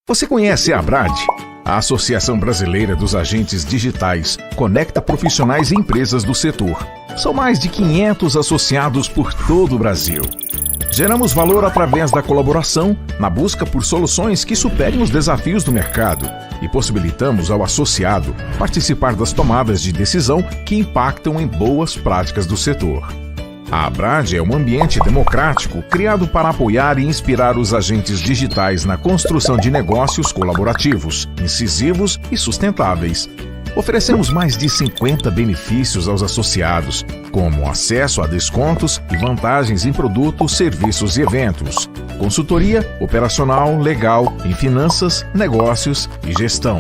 Você conhece a ABRAD? A Associação Brasileira dos Agentes Digitais conecta profissionais e empresas do setor. São mais de 500 associados por todo o Brasil. Geramos valor através da colaboração na busca por soluções que superem os desafios do mercado e possibilitamos ao associado participar das tomadas de decisão que impactam em boas práticas do setor. A ABRAD é um ambiente democrático criado para apoiar e inspirar os agentes digitais na construção de negócios colaborativos, incisivos e sustentáveis. Oferecemos mais de 50 benefícios aos associados, como acesso a descontos e vantagens em produtos, serviços e eventos, consultoria operacional, legal, em finanças, negócios e gestão.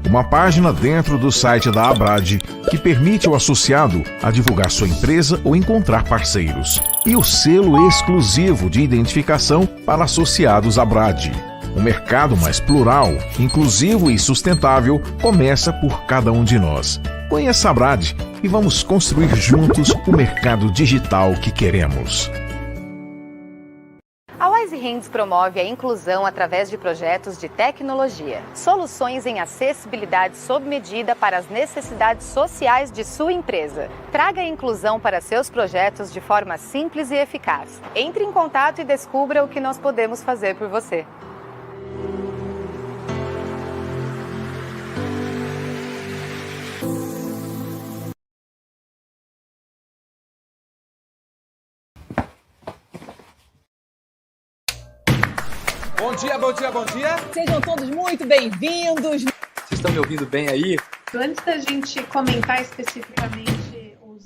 Uma página dentro do site da ABRAD que permite ao associado a divulgar sua empresa ou encontrar parceiros. E o selo exclusivo de identificação para associados ABRAD. Um mercado mais plural, inclusivo e sustentável começa por cada um de nós. Conheça a ABRAD e vamos construir juntos o mercado digital que queremos. A Wise Hands promove a inclusão através de projetos de tecnologia, soluções em acessibilidade sob medida para as necessidades sociais de sua empresa. Traga a inclusão para seus projetos de forma simples e eficaz. Entre em contato e descubra o que nós podemos fazer por você. Bom dia, bom dia, bom dia. Sejam todos muito bem-vindos. Vocês estão me ouvindo bem aí? Antes da gente comentar especificamente os...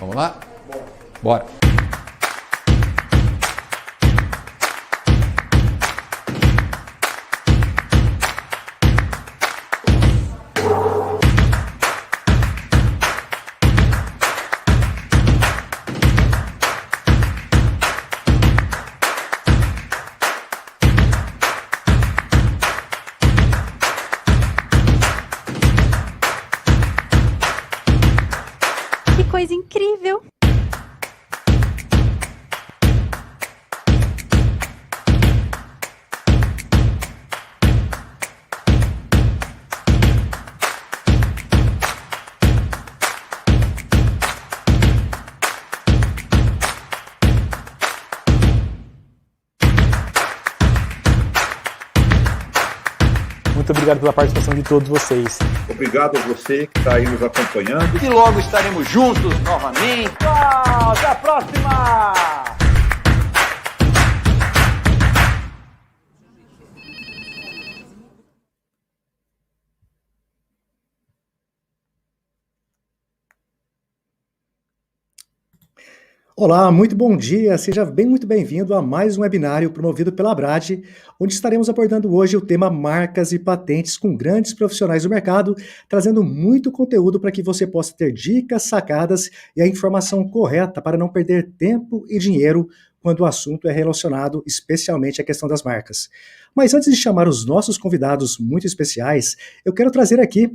Vamos lá? Bora. Coisa incrível! Muito obrigado pela participação de todos vocês. Obrigado a você que está aí nos acompanhando. E logo estaremos juntos novamente. Tchau, até a próxima! Olá, muito bom dia, seja muito bem-vindo a mais um webinário promovido pela ABRAD, onde estaremos abordando hoje o tema marcas e patentes com grandes profissionais do mercado, trazendo muito conteúdo para que você possa ter dicas, sacadas e a informação correta para não perder tempo e dinheiro quando o assunto é relacionado especialmente à questão das marcas. Mas antes de chamar os nossos convidados muito especiais, eu quero trazer aqui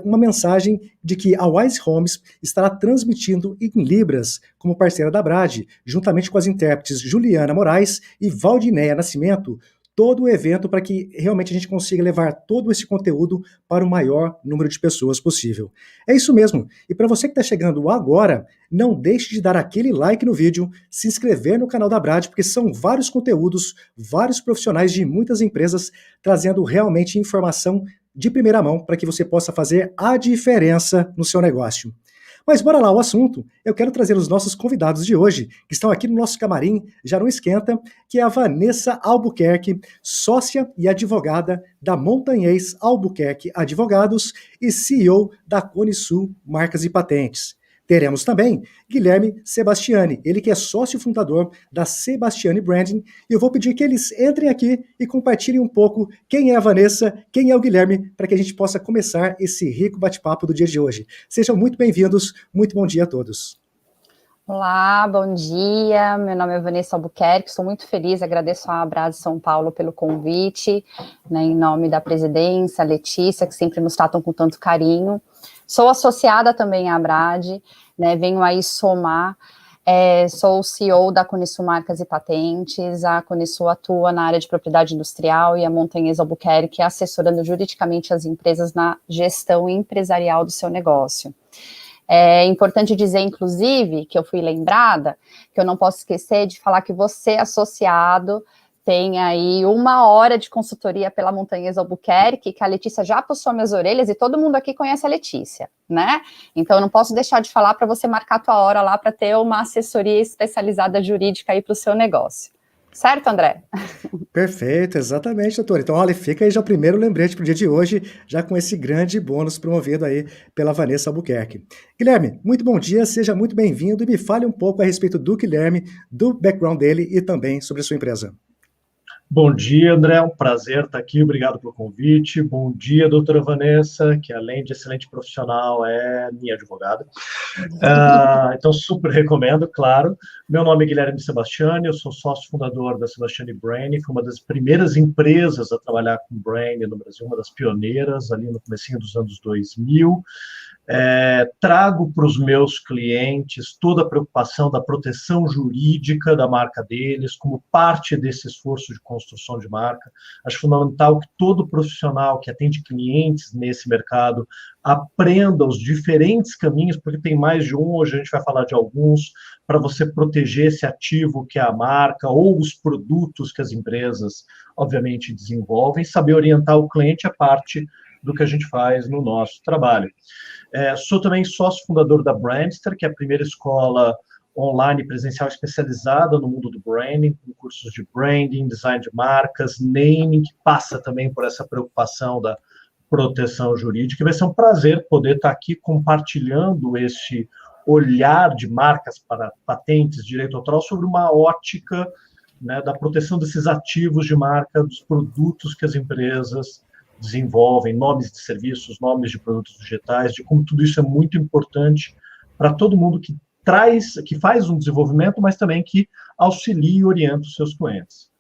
uma mensagem de que a Wise Homes estará transmitindo em Libras como parceira da ABRAD, juntamente com as intérpretes Juliana Moraes e Valdinéia Nascimento, todo o evento para que realmente a gente consiga levar todo esse conteúdo para o maior número de pessoas possível. É isso mesmo. E para você que está chegando agora, não deixe de dar aquele like no vídeo, se inscrever no canal da ABRAD, porque são vários conteúdos, vários profissionais de muitas empresas trazendo realmente informação de primeira mão para que você possa fazer a diferença no seu negócio. Mas bora lá ao assunto. Eu quero trazer os nossos convidados de hoje, que estão aqui no nosso camarim, já não esquenta, que é a Vanessa Albuquerque, sócia e advogada da Montanhês Albuquerque Advogados e CEO da Cone Sul Marcas e Patentes. Teremos também Guilherme Sebastiani, ele que é sócio fundador da Sebastiani Branding, e eu vou pedir que eles entrem aqui e compartilhem um pouco quem é a Vanessa, quem é o Guilherme, para que a gente possa começar esse rico bate-papo do dia de hoje. Sejam muito bem-vindos, muito bom dia a todos. Olá, bom dia, meu nome é Vanessa Albuquerque, estou muito feliz, agradeço à ABRAD São Paulo pelo convite, né, em nome da presidência, Letícia, que sempre nos tratam com tanto carinho. Sou associada também à ABRAD, né? Venho aí somar. Sou o CEO da Conexu Marcas e Patentes. A Conexu atua na área de propriedade industrial e a Montanhês Albuquerque assessorando juridicamente as empresas na gestão empresarial do seu negócio. É importante dizer, inclusive, que eu fui lembrada, que eu não posso esquecer de falar que você, associado, tem aí 1 hora de consultoria pela Montanhês Albuquerque, que a Letícia já puxou minhas orelhas e todo mundo aqui conhece a Letícia, né? Então, eu não posso deixar de falar para você marcar a tua hora lá para ter uma assessoria especializada jurídica aí para o seu negócio. Certo, André? Perfeito, exatamente, doutor. Então, olha, fica aí já o primeiro lembrete para o dia de hoje, já com esse grande bônus promovido aí pela Vanessa Albuquerque. Guilherme, muito bom dia, seja muito bem-vindo e me fale um pouco a respeito do Guilherme, do background dele e também sobre a sua empresa. Bom dia, André, um prazer estar aqui, obrigado pelo convite. Bom dia, doutora Vanessa, que além de excelente profissional, é minha advogada. Então, super recomendo, claro. Meu nome é Guilherme Sebastiani, eu sou sócio fundador da Sebastiani Brain, foi uma das primeiras empresas a trabalhar com Brain no Brasil, uma das pioneiras, ali no comecinho dos anos 2000. Trago para os meus clientes toda a preocupação da proteção jurídica da marca deles, como parte desse esforço de construção de marca. Acho fundamental que todo profissional que atende clientes nesse mercado aprenda os diferentes caminhos, porque tem mais de um, hoje a gente vai falar de alguns, para você proteger esse ativo que é a marca ou os produtos que as empresas, obviamente, desenvolvem. Saber orientar o cliente é parte do que a gente faz no nosso trabalho. Sou também sócio fundador da Brandster, que é a primeira escola online presencial especializada no mundo do branding, com cursos de branding, design de marcas, naming, que passa também por essa preocupação da proteção jurídica. E vai ser um prazer poder estar aqui compartilhando esse olhar de marcas para patentes, direito autoral, sobre uma ótica, né, da proteção desses ativos de marca, dos produtos que as empresas desenvolvem, nomes de serviços, nomes de produtos digitais, de como tudo isso é muito importante para todo mundo que faz um desenvolvimento, mas também que auxilia e orienta os seus clientes.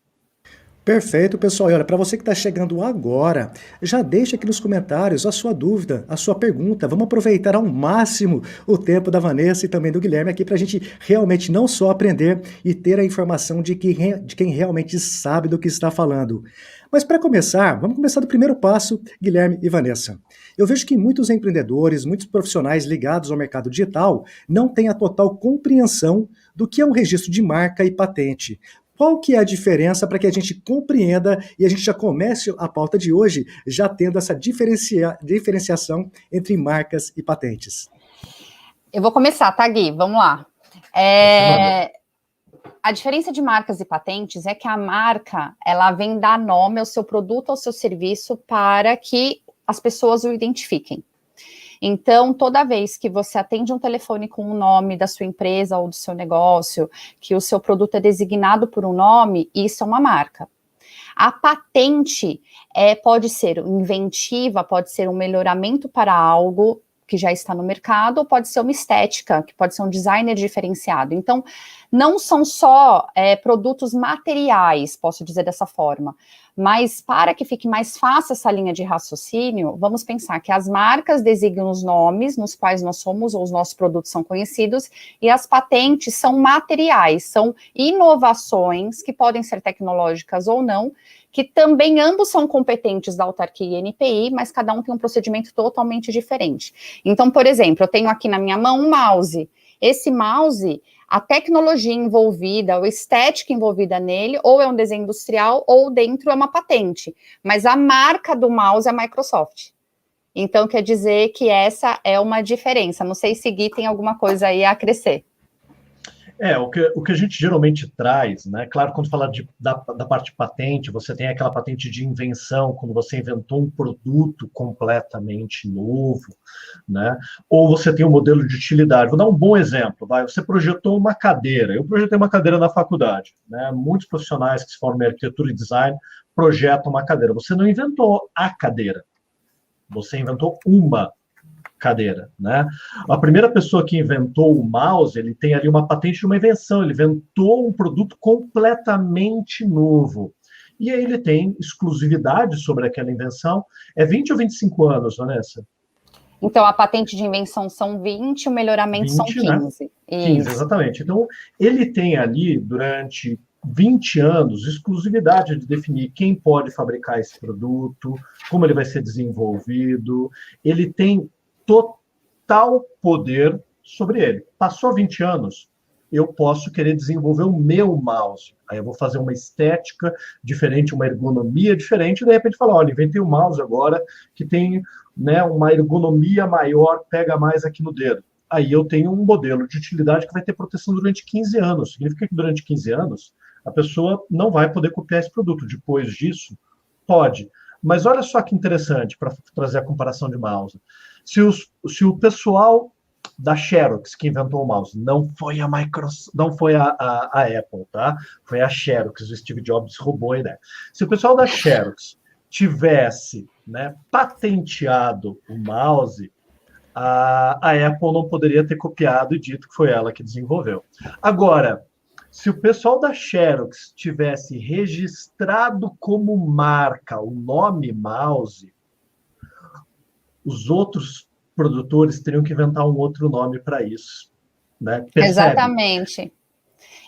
Perfeito, pessoal. E olha, para você que está chegando agora, já deixa aqui nos comentários a sua dúvida, a sua pergunta. Vamos aproveitar ao máximo o tempo da Vanessa e também do Guilherme aqui para a gente realmente não só aprender e ter a informação de quem realmente sabe do que está falando. Mas para começar, vamos começar do primeiro passo, Guilherme e Vanessa. Eu vejo que muitos empreendedores, muitos profissionais ligados ao mercado digital não têm a total compreensão do que é um registro de marca e patente. Qual que é a diferença para que a gente compreenda e a gente já comece a pauta de hoje já tendo essa diferenciação entre marcas e patentes? Eu vou começar, tá, Gui? Vamos lá. A diferença de marcas e patentes é que a marca, ela vem dar nome ao seu produto, ao seu serviço, para que as pessoas o identifiquem. Então, toda vez que você atende um telefone com o nome da sua empresa ou do seu negócio, que o seu produto é designado por um nome, isso é uma marca. A patente pode ser inventiva, pode ser um melhoramento para algo que já está no mercado, ou pode ser uma estética, que pode ser um designer diferenciado. Então, não são só produtos materiais, posso dizer dessa forma, mas para que fique mais fácil essa linha de raciocínio, vamos pensar que as marcas designam os nomes nos quais nós somos, ou os nossos produtos são conhecidos, e as patentes são materiais, são inovações que podem ser tecnológicas ou não, que também ambos são competentes da autarquia e NPI, mas cada um tem um procedimento totalmente diferente. Então, por exemplo, eu tenho aqui na minha mão um mouse. Esse mouse, a tecnologia envolvida, a estética envolvida nele, ou é um desenho industrial, ou dentro é uma patente. Mas a marca do mouse é a Microsoft. Então, quer dizer que essa é uma diferença. Não sei se Gui tem alguma coisa aí a acrescer. O que a gente geralmente traz, né? Claro, quando fala da parte patente, você tem aquela patente de invenção, quando você inventou um produto completamente novo, né? Ou você tem um modelo de utilidade. Vou dar um bom exemplo, você projetou uma cadeira. Eu projetei uma cadeira na faculdade, né? Muitos profissionais que se formam em arquitetura e design projetam uma cadeira. Você não inventou a cadeira, você inventou uma cadeira, né? A primeira pessoa que inventou o mouse, ele tem ali uma patente de uma invenção, ele inventou um produto completamente novo. E aí ele tem exclusividade sobre aquela invenção. É 20 ou 25 anos, Vanessa? Então, a patente de invenção são 20, o melhoramento 20, são 15. Né? 15, exatamente. Então, ele tem ali, durante 20 anos, exclusividade de definir quem pode fabricar esse produto, como ele vai ser desenvolvido, ele tem total poder sobre ele. Passou 20 anos, eu posso querer desenvolver o meu mouse. Aí eu vou fazer uma estética diferente, uma ergonomia diferente, e de repente falar, olha, inventei um mouse agora que tem, né, uma ergonomia maior, pega mais aqui no dedo. Aí eu tenho um modelo de utilidade que vai ter proteção durante 15 anos. Significa que durante 15 anos a pessoa não vai poder copiar esse produto. Depois disso, pode. Mas olha só que interessante para trazer a comparação de mouse. Se o pessoal da Xerox que inventou o mouse, não foi a Microsoft, não foi a Apple, tá? Foi a Xerox, o Steve Jobs roubou a ideia. Se o pessoal da Xerox tivesse, né, patenteado o mouse, a Apple não poderia ter copiado e dito que foi ela que desenvolveu. Agora, se o pessoal da Xerox tivesse registrado como marca o nome mouse, os outros produtores teriam que inventar um outro nome para isso. Né? Exatamente.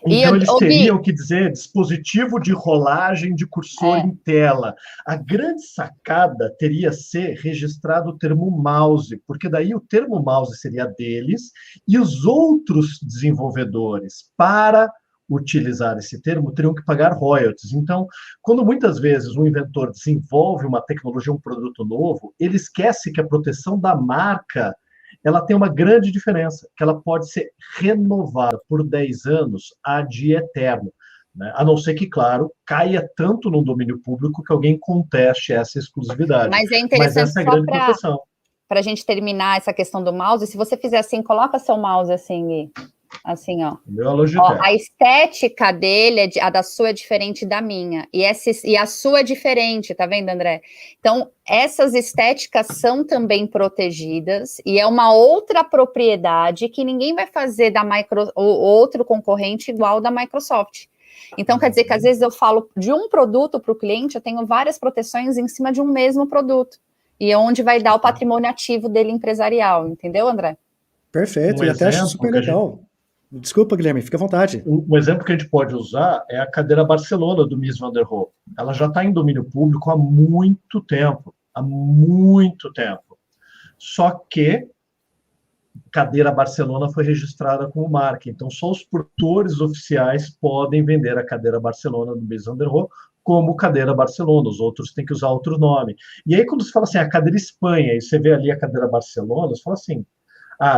Então, eles teriam que dizer dispositivo de rolagem de cursor em tela. A grande sacada teria ser registrado o termo mouse, porque daí o termo mouse seria deles, e os outros desenvolvedores, para utilizar esse termo, teriam que pagar royalties. Então, quando muitas vezes um inventor desenvolve uma tecnologia, um produto novo, ele esquece que a proteção da marca ela tem uma grande diferença, que ela pode ser renovada por 10 anos ad eterno, né? A não ser que, claro, caia tanto no domínio público que alguém conteste essa exclusividade. Mas é interessante, essa é a grande proteção. Para a gente terminar essa questão do mouse, se você fizer assim, coloca seu mouse assim, Gui. Assim, ó. A estética dele, a da sua é diferente da minha. E a sua é diferente, tá vendo, André? Então, essas estéticas são também protegidas e é uma outra propriedade que ninguém vai fazer da outro concorrente igual da Microsoft. Então, quer dizer que às vezes eu falo de um produto para o cliente, eu tenho várias proteções em cima de um mesmo produto. E é onde vai dar o patrimônio ativo dele empresarial, entendeu, André? Perfeito, e até acho super legal. Desculpa, Guilherme, fica à vontade. Um exemplo que a gente pode usar é a cadeira Barcelona do Mies van der Rohe. Ela já está em domínio público há muito tempo. Só que cadeira Barcelona foi registrada como marca. Então, só os produtores oficiais podem vender a cadeira Barcelona do Mies van der Rohe como cadeira Barcelona. Os outros têm que usar outro nome. E aí, quando você fala assim, a cadeira Espanha, e você vê ali a cadeira Barcelona, você fala assim,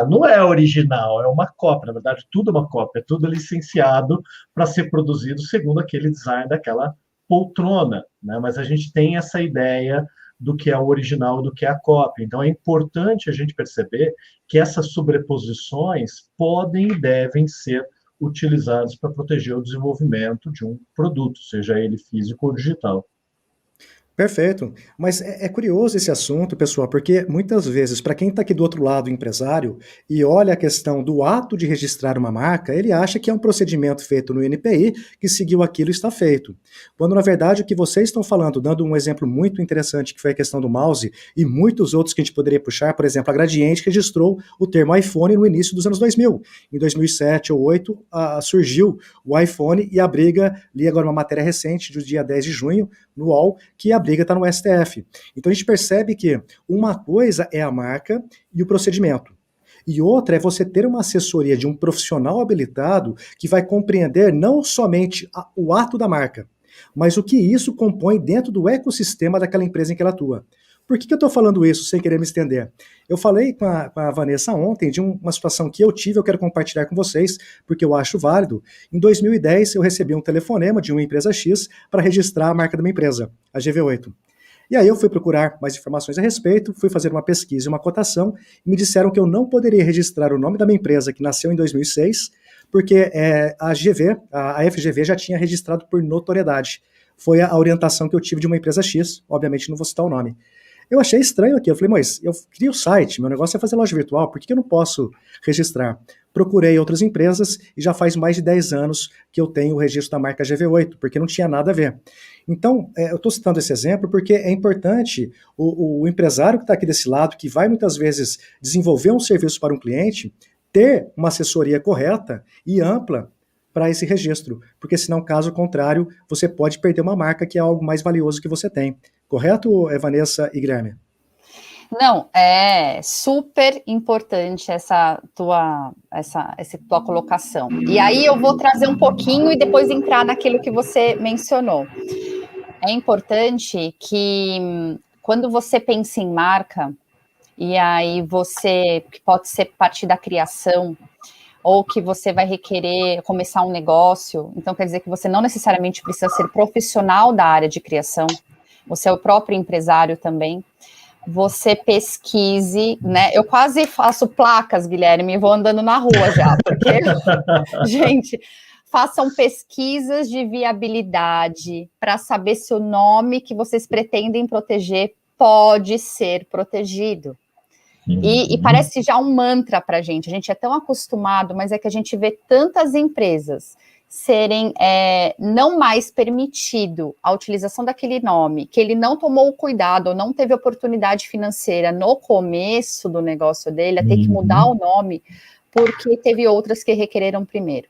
não é original, é uma cópia. Na verdade, tudo é uma cópia, tudo é licenciado para ser produzido segundo aquele design daquela poltrona, né? Mas a gente tem essa ideia do que é o original, do que é a cópia. Então, é importante a gente perceber que essas sobreposições podem e devem ser utilizadas para proteger o desenvolvimento de um produto, seja ele físico ou digital. Perfeito, mas é curioso esse assunto, pessoal, porque muitas vezes, para quem está aqui do outro lado, o empresário, e olha a questão do ato de registrar uma marca, ele acha que é um procedimento feito no INPI, que seguiu aquilo e está feito. Quando, na verdade, o que vocês estão falando, dando um exemplo muito interessante, que foi a questão do mouse, e muitos outros que a gente poderia puxar, por exemplo, a Gradiente registrou o termo iPhone no início dos anos 2000. Em 2007 ou 2008, surgiu o iPhone e a briga, li agora uma matéria recente, do dia 10 de junho, no UOL, que a briga está no STF. Então a gente percebe que uma coisa é a marca e o procedimento. E outra é você ter uma assessoria de um profissional habilitado que vai compreender não somente o ato da marca, mas o que isso compõe dentro do ecossistema daquela empresa em que ela atua. Por que eu estou falando isso sem querer me estender? Eu falei com a Vanessa ontem de uma situação que eu tive, eu quero compartilhar com vocês, porque eu acho válido. Em 2010, eu recebi um telefonema de uma empresa X para registrar a marca da minha empresa, a GV8. E aí eu fui procurar mais informações a respeito, fui fazer uma pesquisa e uma cotação, e me disseram que eu não poderia registrar o nome da minha empresa, que nasceu em 2006, porque a FGV já tinha registrado por notoriedade. Foi a orientação que eu tive de uma empresa X, obviamente não vou citar o nome. Eu achei estranho aqui, eu falei, mas eu queria o site, meu negócio é fazer loja virtual, por que eu não posso registrar? Procurei outras empresas e já faz mais de 10 anos que eu tenho o registro da marca GV8, porque não tinha nada a ver. Então, eu estou citando esse exemplo porque é importante o empresário que está aqui desse lado, que vai muitas vezes desenvolver um serviço para um cliente, ter uma assessoria correta e ampla para esse registro, porque senão, caso contrário, você pode perder uma marca que é algo mais valioso que você tem. Correto, Vanessa e Guilherme? Não, é super importante essa tua colocação. E aí eu vou trazer um pouquinho e depois entrar naquilo que você mencionou. É importante que quando você pensa em marca, e aí você, que pode ser parte da criação, ou que você vai requerer começar um negócio, então quer dizer que você não necessariamente precisa ser profissional da área de criação, você é o próprio empresário também, você pesquise, né? Eu quase faço placas, Guilherme, e vou andando na rua já, porque, gente, façam pesquisas de viabilidade para saber se o nome que vocês pretendem proteger pode ser protegido. E parece já um mantra para a gente é tão acostumado, mas é que a gente vê tantas empresas serem não mais permitido a utilização daquele nome, que ele não tomou o cuidado, ou não teve oportunidade financeira no começo do negócio dele, a ter que mudar o nome, porque teve outras que requereram primeiro.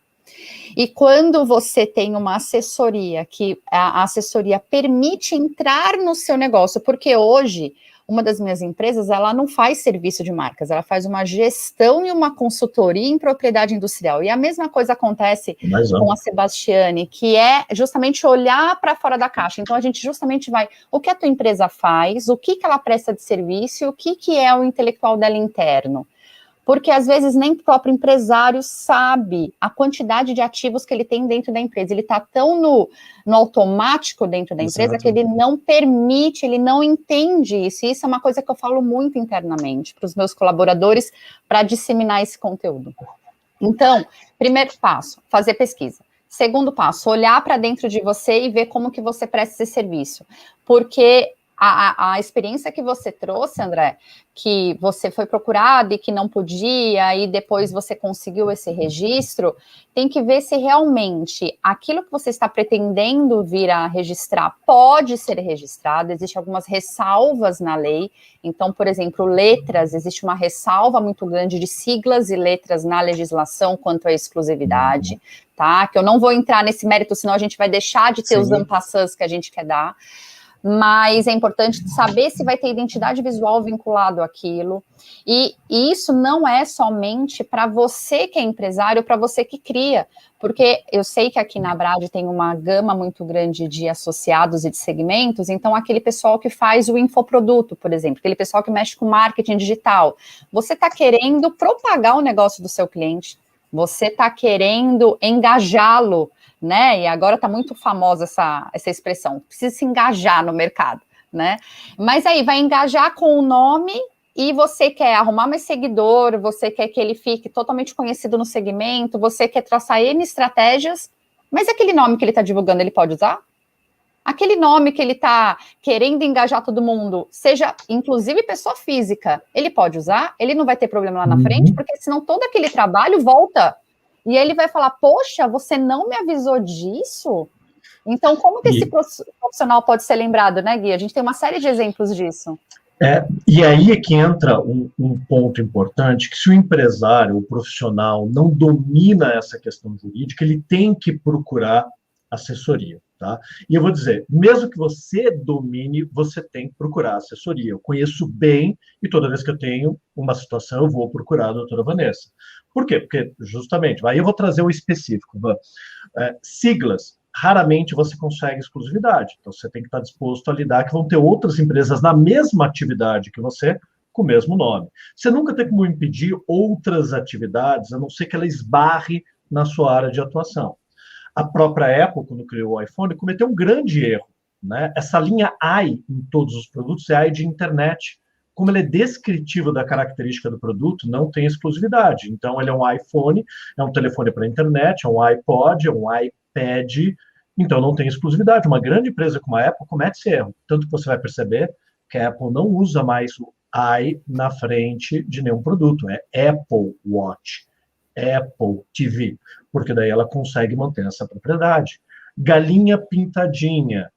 E quando você tem uma assessoria, que a assessoria permite entrar no seu negócio, porque hoje uma das minhas empresas, ela não faz serviço de marcas, ela faz uma gestão e uma consultoria em propriedade industrial. E a mesma coisa acontece com a Sebastiane, que é justamente olhar para fora da caixa. Então, a gente justamente vai, o que a tua empresa faz, o que ela presta de serviço, o que é o intelectual dela interno. Porque, às vezes, nem o próprio empresário sabe a quantidade de ativos que ele tem dentro da empresa. Ele está tão no automático dentro da empresa que ele não permite, ele não entende isso. E isso é uma coisa que eu falo muito internamente para os meus colaboradores para disseminar esse conteúdo. Então, primeiro passo, fazer pesquisa. Segundo passo, olhar para dentro de você e ver como que você presta esse serviço. Porque a experiência que você trouxe, André, que você foi procurado e que não podia, e depois você conseguiu esse registro, tem que ver se realmente aquilo que você está pretendendo vir a registrar pode ser registrado. Existem algumas ressalvas na lei. Então, por exemplo, letras, existe uma ressalva muito grande de siglas e letras na legislação quanto à exclusividade, tá? Que eu não vou entrar nesse mérito, senão a gente vai deixar de ter os ampassãs que a gente quer dar. Mas é importante saber se vai ter identidade visual vinculado àquilo, e isso não é somente para você que é empresário, para você que cria, porque eu sei que aqui na Brad tem uma gama muito grande de associados e de segmentos, então aquele pessoal que faz o infoproduto, por exemplo, aquele pessoal que mexe com marketing digital, você está querendo propagar o negócio do seu cliente, você está querendo engajá-lo, né? E agora está muito famosa essa expressão, precisa se engajar no mercado, né? Mas aí vai engajar com o nome e você quer arrumar mais seguidor, você quer que ele fique totalmente conhecido no segmento, você quer traçar N estratégias, mas aquele nome que ele está divulgando, ele pode usar? Aquele nome que ele está querendo engajar todo mundo, seja inclusive pessoa física, ele pode usar? Ele não vai ter problema lá na frente, porque senão todo aquele trabalho volta. E ele vai falar, poxa, você não me avisou disso? Então, como que esse profissional pode ser lembrado, né, Gui? A gente tem uma série de exemplos disso. E aí é que entra um ponto importante, que se o empresário, o profissional, não domina essa questão jurídica, ele tem que procurar assessoria, tá? E eu vou dizer, mesmo que você domine, você tem que procurar assessoria. Eu conheço bem, e toda vez que eu tenho uma situação, eu vou procurar a doutora Vanessa. Por quê? Porque, justamente, aí eu vou trazer o específico. Siglas, raramente você consegue exclusividade. Então, você tem que estar disposto a lidar que vão ter outras empresas na mesma atividade que você, com o mesmo nome. Você nunca tem como impedir outras atividades, a não ser que ela esbarre na sua área de atuação. A própria Apple, quando criou o iPhone, cometeu um grande erro, né? Essa linha i em todos os produtos é i de internet. Como ele é descritivo da característica do produto, não tem exclusividade. Então, ele é um iPhone, é um telefone para a internet, é um iPod, é um iPad, então não tem exclusividade. Uma grande empresa como a Apple comete esse erro. Tanto que você vai perceber que a Apple não usa mais o I na frente de nenhum produto, é Apple Watch, Apple TV, porque daí ela consegue manter essa propriedade. Galinha pintadinha.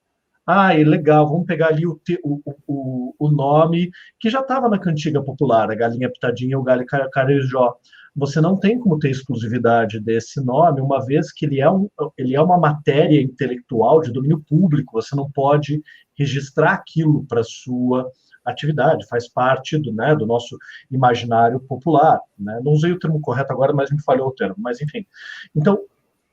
Legal, vamos pegar ali o nome que já estava na cantiga popular, a galinha pitadinha ou galho carijó. Você não tem como ter exclusividade desse nome, uma vez que ele é uma matéria intelectual de domínio público, você não pode registrar aquilo para sua atividade, faz parte do nosso imaginário popular. Né? Não usei o termo correto agora, mas me falhou o termo, mas enfim. Então,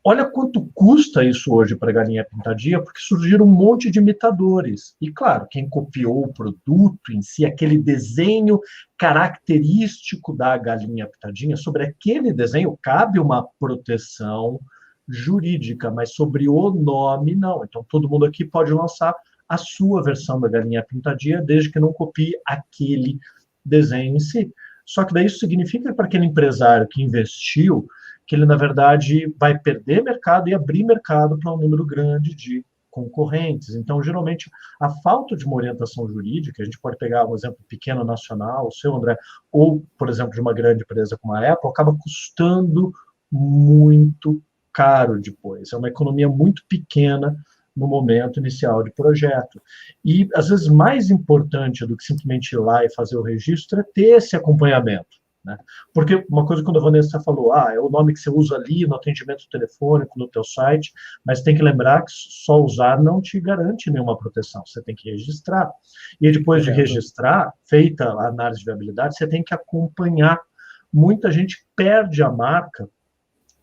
olha quanto custa isso hoje para a galinha pintadinha, porque surgiram um monte de imitadores. E, claro, quem copiou o produto em si, aquele desenho característico da galinha pintadinha, sobre aquele desenho cabe uma proteção jurídica, mas sobre o nome, não. Então, todo mundo aqui pode lançar a sua versão da galinha pintadinha, desde que não copie aquele desenho em si. Só que daí isso significa para aquele empresário que investiu, que ele, na verdade, vai perder mercado e abrir mercado para um número grande de concorrentes. Então, geralmente, a falta de uma orientação jurídica, a gente pode pegar um exemplo pequeno nacional, o seu, André, ou, por exemplo, de uma grande empresa como a Apple, acaba custando muito caro depois. É uma economia muito pequena no momento inicial de projeto. E, às vezes, mais importante do que simplesmente ir lá e fazer o registro é ter esse acompanhamento. Né? Porque uma coisa, quando a Vanessa falou, é o nome que você usa ali no atendimento telefônico, no teu site, mas tem que lembrar que só usar não te garante nenhuma proteção, você tem que registrar. E depois de registrar, feita a análise de viabilidade, você tem que acompanhar. Muita gente perde a marca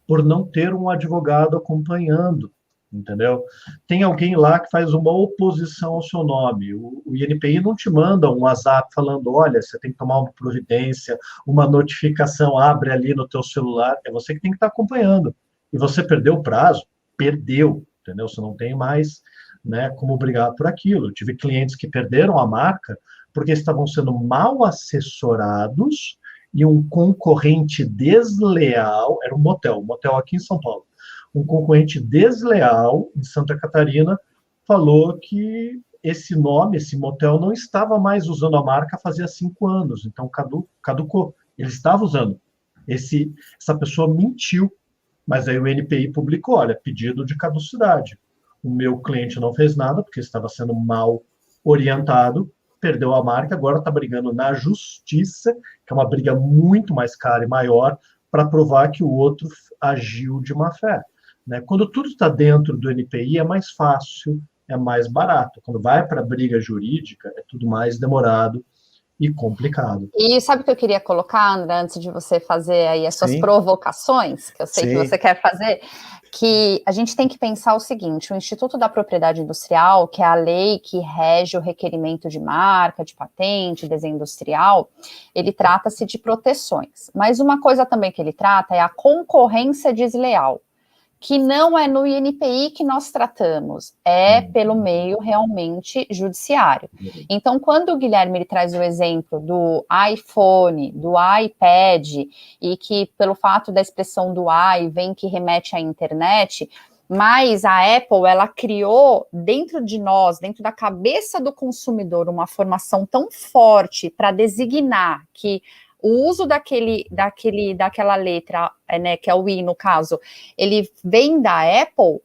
por não ter um advogado acompanhando, entendeu? Tem alguém lá que faz uma oposição ao seu nome. O INPI não te manda um WhatsApp falando, olha, você tem que tomar uma providência, uma notificação, abre ali no teu celular. É você que tem que estar acompanhando. E você perdeu o prazo? Perdeu, entendeu? Você não tem mais, né, como brigar por aquilo. Eu tive clientes que perderam a marca porque estavam sendo mal assessorados e um concorrente desleal, era um motel aqui em São Paulo, um concorrente desleal em Santa Catarina falou que esse nome, esse motel, não estava mais usando a marca fazia 5 anos, então caducou. Ele estava usando. Essa pessoa mentiu, mas aí o NPI publicou, olha, pedido de caducidade. O meu cliente não fez nada, porque estava sendo mal orientado, perdeu a marca, agora está brigando na justiça, que é uma briga muito mais cara e maior, para provar que o outro agiu de má fé. Né? Quando tudo está dentro do NPI, é mais fácil, é mais barato. Quando vai para a briga jurídica, é tudo mais demorado e complicado. E sabe o que eu queria colocar, André, antes de você fazer aí as suas provocações, que eu sei que você quer fazer, que a gente tem que pensar o seguinte, o Instituto da Propriedade Industrial, que é a lei que rege o requerimento de marca, de patente, desenho industrial, ele trata-se de proteções. Mas uma coisa também que ele trata é a concorrência desleal, que não é no INPI que nós tratamos, é pelo meio realmente judiciário. Então, quando o Guilherme ele traz o exemplo do iPhone, do iPad, e que pelo fato da expressão do i vem que remete à internet, mas a Apple, ela criou dentro de nós, dentro da cabeça do consumidor, uma formação tão forte para designar que o uso daquela letra, né, que é o I no caso, ele vem da Apple,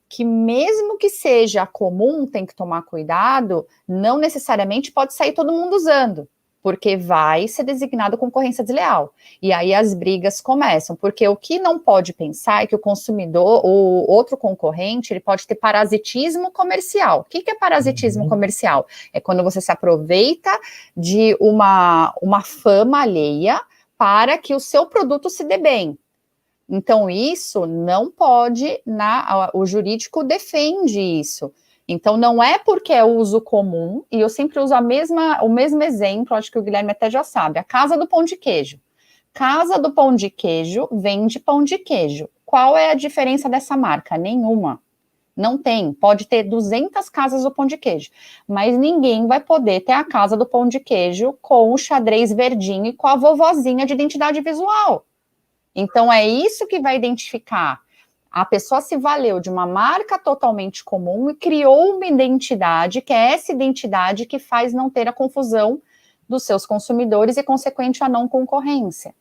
que mesmo que seja comum, tem que tomar cuidado, não necessariamente pode sair todo mundo usando, porque vai ser designado concorrência desleal. E aí as brigas começam, porque o que não pode pensar é que o consumidor, o outro concorrente, ele pode ter parasitismo comercial. O que é parasitismo comercial? É quando você se aproveita de uma fama alheia para que o seu produto se dê bem. Então isso não pode, o jurídico defende isso. Então, não é porque é uso comum, e eu sempre uso o mesmo exemplo, acho que o Guilherme até já sabe, a Casa do Pão de Queijo. Casa do Pão de Queijo vende pão de queijo. Qual é a diferença dessa marca? Nenhuma. Não tem. Pode ter 200 casas do pão de queijo, mas ninguém vai poder ter a Casa do Pão de Queijo com o xadrez verdinho e com a vovozinha de identidade visual. Então, é isso que vai identificar A pessoa se valeu de uma marca totalmente comum e criou uma identidade, que é essa identidade que faz não ter a confusão dos seus consumidores e, consequente, a não concorrência.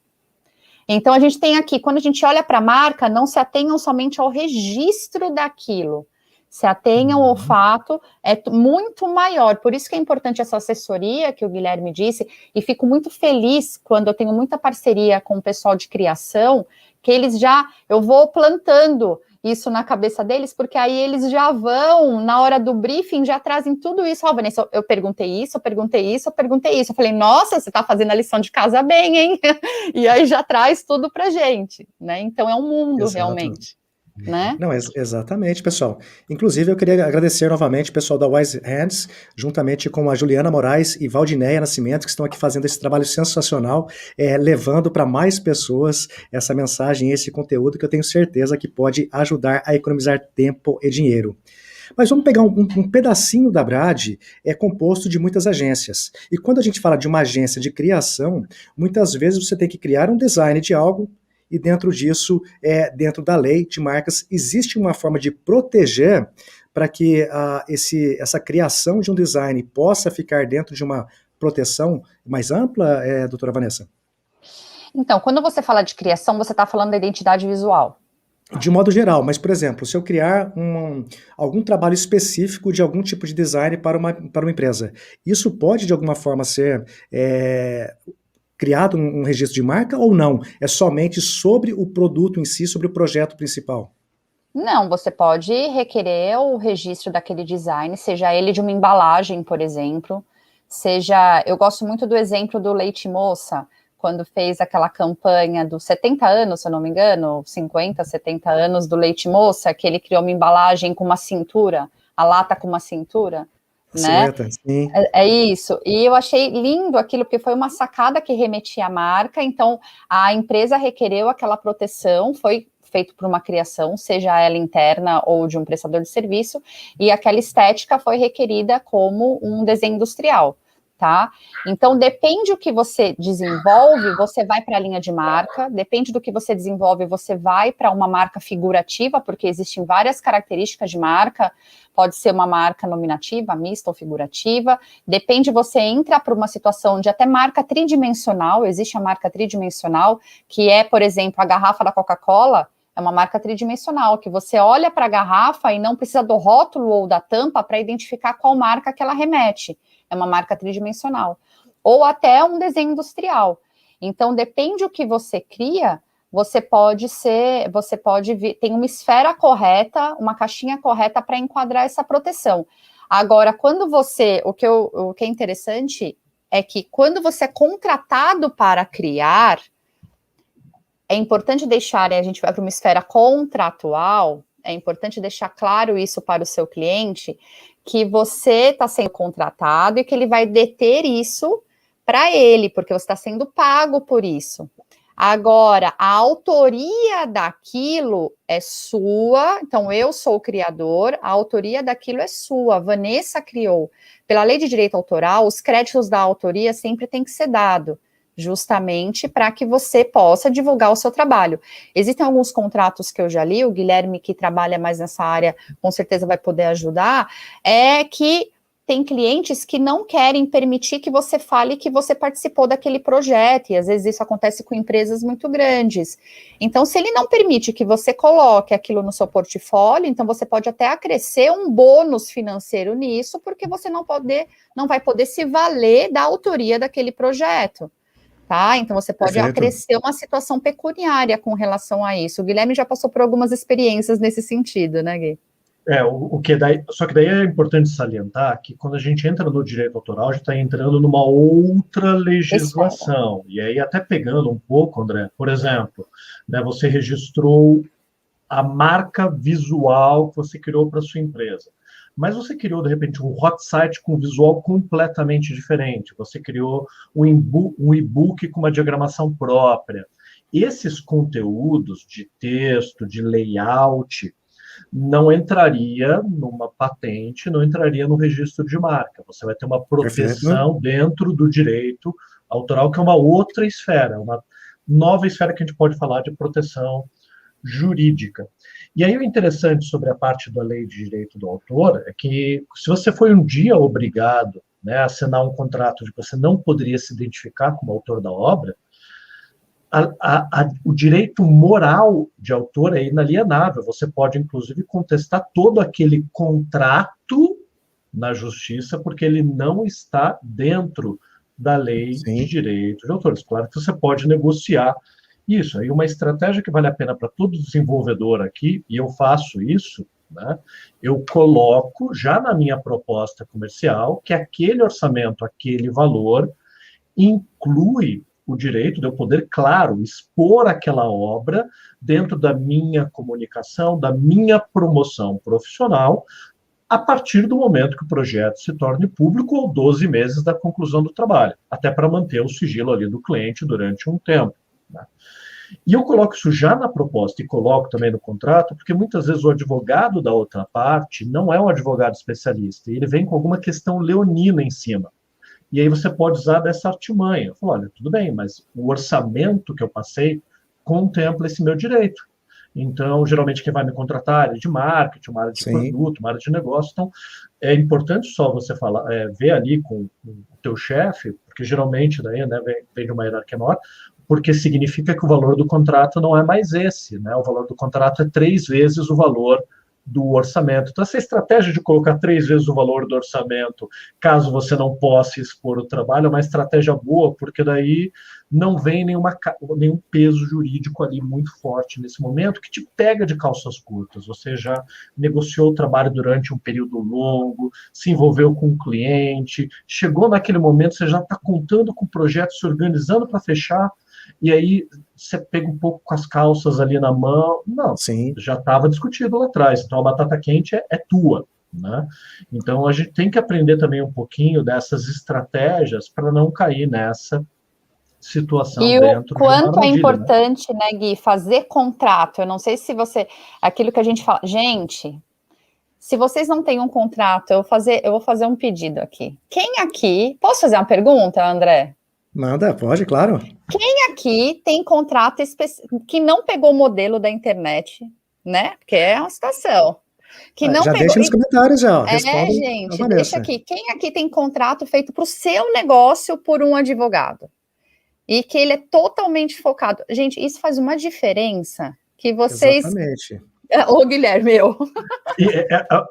Então, a gente tem aqui, quando a gente olha para a marca, não se atenham somente ao registro daquilo, se atenham ao fato, é muito maior. Por isso que é importante essa assessoria que o Guilherme disse, e fico muito feliz quando eu tenho muita parceria com o pessoal de criação, que eles eu vou plantando isso na cabeça deles, porque aí eles já vão, na hora do briefing, já trazem tudo isso. Ó, Vanessa, eu perguntei isso, eu perguntei isso, eu perguntei isso. Eu falei, nossa, você está fazendo a lição de casa bem, hein? E aí já traz tudo pra gente, né? Então é um mundo, exato, realmente. Né? Não, exatamente, pessoal. Inclusive, eu queria agradecer novamente o pessoal da Wise Hands, juntamente com a Juliana Moraes e Valdinéia Nascimento, que estão aqui fazendo esse trabalho sensacional, levando para mais pessoas essa mensagem, esse conteúdo que eu tenho certeza que pode ajudar a economizar tempo e dinheiro. Mas vamos pegar um pedacinho da Brad, composto de muitas agências. E quando a gente fala de uma agência de criação, muitas vezes você tem que criar um design de algo, e dentro disso, dentro da lei de marcas, existe uma forma de proteger para que essa criação de um design possa ficar dentro de uma proteção mais ampla, doutora Vanessa? Então, quando você fala de criação, você está falando da identidade visual. De modo geral, mas, por exemplo, se eu criar algum trabalho específico de algum tipo de design para uma empresa, isso pode, de alguma forma, ser criado um registro de marca ou não? É somente sobre o produto em si, sobre o projeto principal? Não, você pode requerer o registro daquele design, seja ele de uma embalagem, por exemplo, eu gosto muito do exemplo do Leite Moça, quando fez aquela campanha dos 70 anos, se eu não me engano, 50, 70 anos do Leite Moça, que ele criou uma embalagem com uma cintura, a lata com uma cintura, né? Sim. É isso, e eu achei lindo aquilo, porque foi uma sacada que remetia à marca, então a empresa requereu aquela proteção, foi feito por uma criação, seja ela interna ou de um prestador de serviço, e aquela estética foi requerida como um desenho industrial, tá? Então, depende do que você desenvolve, você vai para a linha de marca, depende do que você desenvolve, você vai para uma marca figurativa, porque existem várias características de marca, pode ser uma marca nominativa, mista ou figurativa, depende, você entra para uma situação de até marca tridimensional, existe a marca tridimensional, que é, por exemplo, a garrafa da Coca-Cola, é uma marca tridimensional, que você olha para a garrafa e não precisa do rótulo ou da tampa para identificar qual marca que ela remete. É uma marca tridimensional. Ou até um desenho industrial. Então, depende do que você cria, tem uma esfera correta, uma caixinha correta para enquadrar essa proteção. Agora, o que é interessante é que quando você é contratado para criar, é importante deixar, a gente vai para uma esfera contratual, é importante deixar claro isso para o seu cliente, que você está sendo contratado e que ele vai deter isso para ele, porque você está sendo pago por isso. Agora, a autoria daquilo é sua, então eu sou o criador, a autoria daquilo é sua, a Vanessa criou. Pela lei de direito autoral, os créditos da autoria sempre têm que ser dados, justamente para que você possa divulgar o seu trabalho. Existem alguns contratos que eu já li, o Guilherme, que trabalha mais nessa área, com certeza vai poder ajudar, é que tem clientes que não querem permitir que você fale que você participou daquele projeto, e às vezes isso acontece com empresas muito grandes. Então, se ele não permite que você coloque aquilo no seu portfólio, então você pode até acrescer um bônus financeiro nisso, porque você não vai poder se valer da autoria daquele projeto. Tá? Então, você pode acrescer uma situação pecuniária com relação a isso. O Guilherme já passou por algumas experiências nesse sentido, né, Gui? Só que daí é importante salientar que quando a gente entra no direito autoral, a gente está entrando numa outra legislação. E aí, até pegando um pouco, André, por exemplo, né, você registrou a marca visual que você criou para sua empresa. Mas você criou, de repente, um hot site com visual completamente diferente. Você criou um e-book com uma diagramação própria. Esses conteúdos de texto, de layout, não entraria numa patente, não entraria no registro de marca. Você vai ter uma proteção dentro do direito autoral, que é uma outra esfera, uma nova esfera que a gente pode falar de proteção jurídica. E aí o interessante sobre a parte da lei de direito do autor é que se você foi um dia obrigado, né, a assinar um contrato de que você não poderia se identificar como autor da obra, o direito moral de autor é inalienável. Você pode, inclusive, contestar todo aquele contrato na justiça, porque ele não está dentro da lei de direito de autores. Claro que você pode negociar isso. Aí uma estratégia que vale a pena para todo desenvolvedor aqui, e eu faço isso, né, eu coloco já na minha proposta comercial que aquele orçamento, aquele valor, inclui o direito de eu poder, claro, expor aquela obra dentro da minha comunicação, da minha promoção profissional, a partir do momento que o projeto se torne público ou 12 meses da conclusão do trabalho, até para manter o sigilo ali do cliente durante um tempo, né? E eu coloco isso já na proposta e coloco também no contrato, porque muitas vezes o advogado da outra parte não é um advogado especialista, e ele vem com alguma questão leonina em cima. E aí você pode usar dessa artimanha. Eu falo, olha, tudo bem, mas o orçamento que eu passei contempla esse meu direito. Então, geralmente, quem vai me contratar é área de marketing, uma área de produto, uma área de negócio. Então, é importante só você falar, ver ali com o teu chefe, porque geralmente daí, né, vem de uma hierarquia maior, porque significa que o valor do contrato não é mais esse, né? O valor do contrato é 3 vezes o valor do orçamento. Então, essa estratégia de colocar 3 vezes o valor do orçamento, caso você não possa expor o trabalho, é uma estratégia boa, porque daí não vem nenhum peso jurídico ali muito forte nesse momento, que te pega de calças curtas. Você já negociou o trabalho durante um período longo, se envolveu com o cliente, chegou naquele momento, você já está contando com o projeto, se organizando para fechar, e aí você pega um pouco com as calças ali na mão. Não, já estava discutido lá atrás. Então a batata quente é tua, né? Então a gente tem que aprender também um pouquinho dessas estratégias para não cair nessa situação dentro o quanto é importante, né, Gui, fazer contrato. Eu não sei se você... Aquilo que a gente fala... Gente, se vocês não têm um contrato, eu vou fazer um pedido aqui. Quem aqui... Posso fazer uma pergunta, André? Manda, pode, claro. Quem aqui tem contrato que não pegou o modelo da internet, né? Porque é uma situação. Que não já pegou... deixa nos comentários, já. Gente, deixa aqui. Quem aqui tem contrato feito para o seu negócio por um advogado? E que ele é totalmente focado. Gente, isso faz uma diferença que vocês... Exatamente. Ô, Guilherme, eu...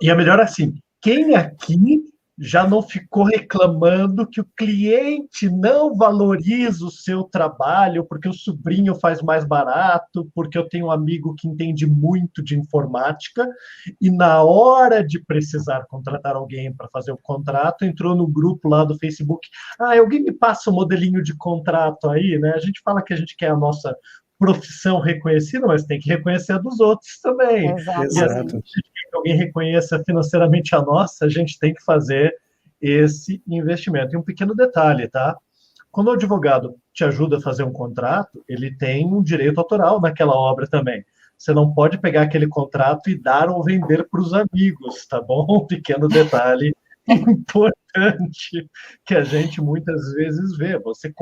E é melhor assim, quem aqui já não ficou reclamando que o cliente não valoriza o seu trabalho porque o sobrinho faz mais barato, porque eu tenho um amigo que entende muito de informática e na hora de precisar contratar alguém para fazer o contrato, entrou no grupo lá do Facebook, alguém me passa um modelinho de contrato aí, né? A gente fala que a gente quer a nossa profissão reconhecida, mas tem que reconhecer a dos outros também. Exato. E assim, se a gente quer que alguém reconheça financeiramente a nossa, a gente tem que fazer esse investimento. E um pequeno detalhe, tá? Quando o advogado te ajuda a fazer um contrato, ele tem um direito autoral naquela obra também. Você não pode pegar aquele contrato e dar ou vender para os amigos, tá bom? Um pequeno detalhe importante que a gente muitas vezes vê. Você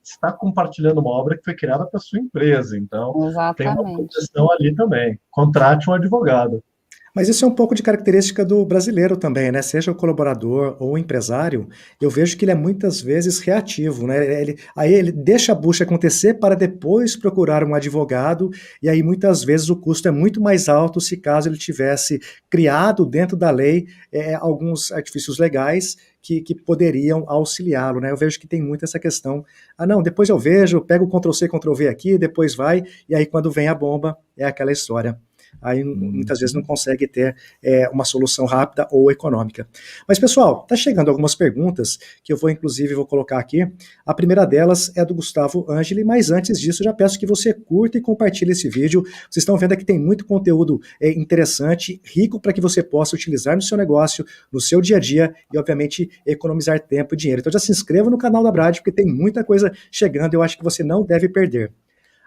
está compartilhando uma obra que foi criada para a sua empresa, então tem uma proteção ali também. Contrate um advogado. Mas isso é um pouco de característica do brasileiro também, né? Seja o colaborador ou o empresário, eu vejo que ele é muitas vezes reativo, né? Aí ele deixa a bucha acontecer para depois procurar um advogado, e aí muitas vezes o custo é muito mais alto se caso ele tivesse criado dentro da lei alguns artifícios legais que poderiam auxiliá-lo, né? Eu vejo que tem muito essa questão, não, depois eu vejo, pego o Ctrl+C, Ctrl+V aqui, depois vai, e aí quando vem a bomba, é aquela história. Aí muitas vezes não consegue ter uma solução rápida ou econômica. Mas, pessoal, tá chegando algumas perguntas que eu vou colocar aqui. A primeira delas é do Gustavo Angeli, mas antes disso, já peço que você curta e compartilhe esse vídeo. Vocês estão vendo aqui que tem muito conteúdo interessante, rico, para que você possa utilizar no seu negócio, no seu dia a dia e, obviamente, economizar tempo e dinheiro. Então já se inscreva no canal da Brad, porque tem muita coisa chegando e eu acho que você não deve perder.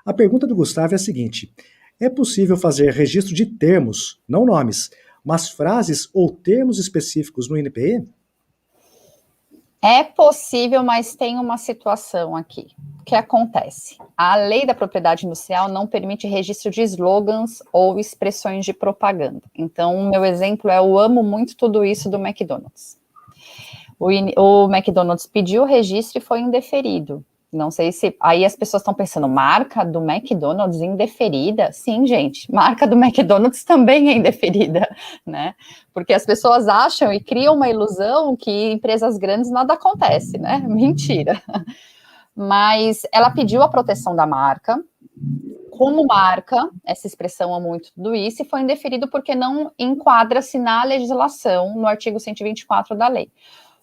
A pergunta do Gustavo é a seguinte: é possível fazer registro de termos, não nomes, mas frases ou termos específicos no INPI? É possível, mas tem uma situação aqui. que acontece? A lei da propriedade industrial não permite registro de slogans ou expressões de propaganda. Então, o meu exemplo é: eu amo muito tudo isso do McDonald's. O McDonald's pediu o registro e foi indeferido. Não sei se... Aí as pessoas estão pensando, marca do McDonald's indeferida? Sim, gente, marca do McDonald's também é indeferida, né? Porque as pessoas acham e criam uma ilusão que em empresas grandes nada acontece, né? Mentira. Mas ela pediu a proteção da marca. Como marca, essa expressão amo muito tudo isso, e foi indeferido porque não enquadra-se na legislação, no artigo 124 da lei.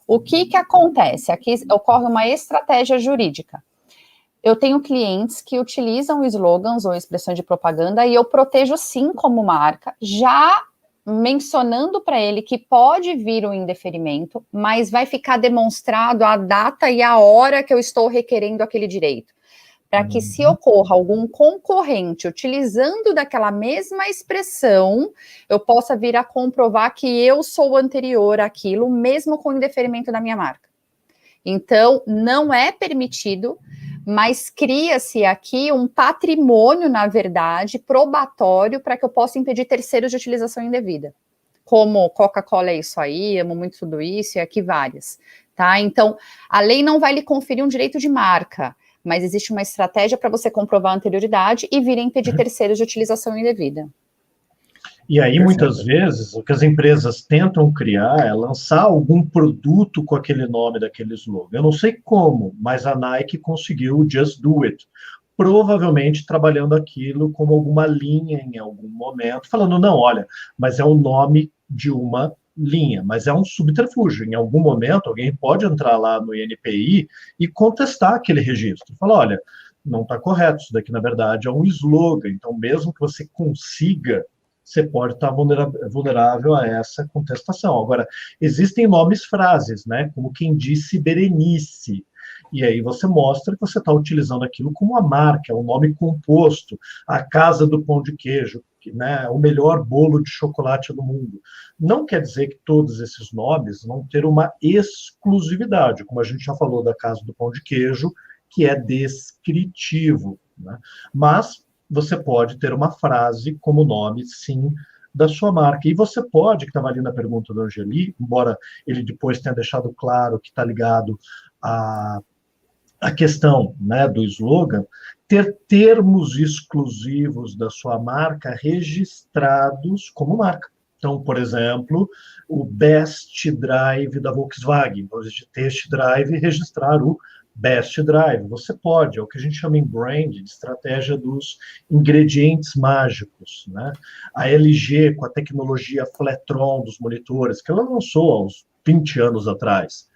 O que acontece? Aqui ocorre uma estratégia jurídica. Eu tenho clientes que utilizam slogans ou expressões de propaganda e eu protejo sim como marca, já mencionando para ele que pode vir um indeferimento, mas vai ficar demonstrado a data e a hora que eu estou requerendo aquele direito. Para que, se ocorra algum concorrente utilizando daquela mesma expressão, eu possa vir a comprovar que eu sou anterior àquilo, mesmo com o indeferimento da minha marca. Então, não é permitido, mas cria-se aqui um patrimônio, na verdade, probatório para que eu possa impedir terceiros de utilização indevida. Como Coca-Cola é isso aí, amo muito tudo isso, e aqui várias. Tá? Então, a lei não vai lhe conferir um direito de marca, mas existe uma estratégia para você comprovar a anterioridade e vir a impedir terceiros de utilização indevida. E aí, muitas vezes, o que as empresas tentam criar é lançar algum produto com aquele nome daquele slogan. Eu não sei como, mas a Nike conseguiu o Just Do It, provavelmente trabalhando aquilo como alguma linha em algum momento, falando, não, olha, mas é o nome de uma linha, mas é um subterfúgio. Em algum momento, alguém pode entrar lá no INPI e contestar aquele registro. Falar, olha, não está correto, isso daqui, na verdade, é um slogan. Então, mesmo que você consiga, você pode estar vulnerável a essa contestação. Agora, existem nomes frases, né? Como quem disse Berenice. E aí você mostra que você está utilizando aquilo como uma marca, um nome composto, a casa do pão de queijo, né, o melhor bolo de chocolate do mundo. Não quer dizer que todos esses nomes vão ter uma exclusividade, como a gente já falou da casa do pão de queijo, que é descritivo, né? Mas você pode ter uma frase como nome, sim, da sua marca. E você pode, que estava ali na pergunta do Angeli, embora ele depois tenha deixado claro que está ligado a questão, né, do slogan, ter termos exclusivos da sua marca registrados como marca. Então, por exemplo, o Best Drive da Volkswagen, em vez de Test Drive, registrar o Best Drive. Você pode, é o que a gente chama em brand, de estratégia dos ingredientes mágicos, né? A LG, com a tecnologia Flatron dos monitores, que ela lançou há uns 20 anos atrás.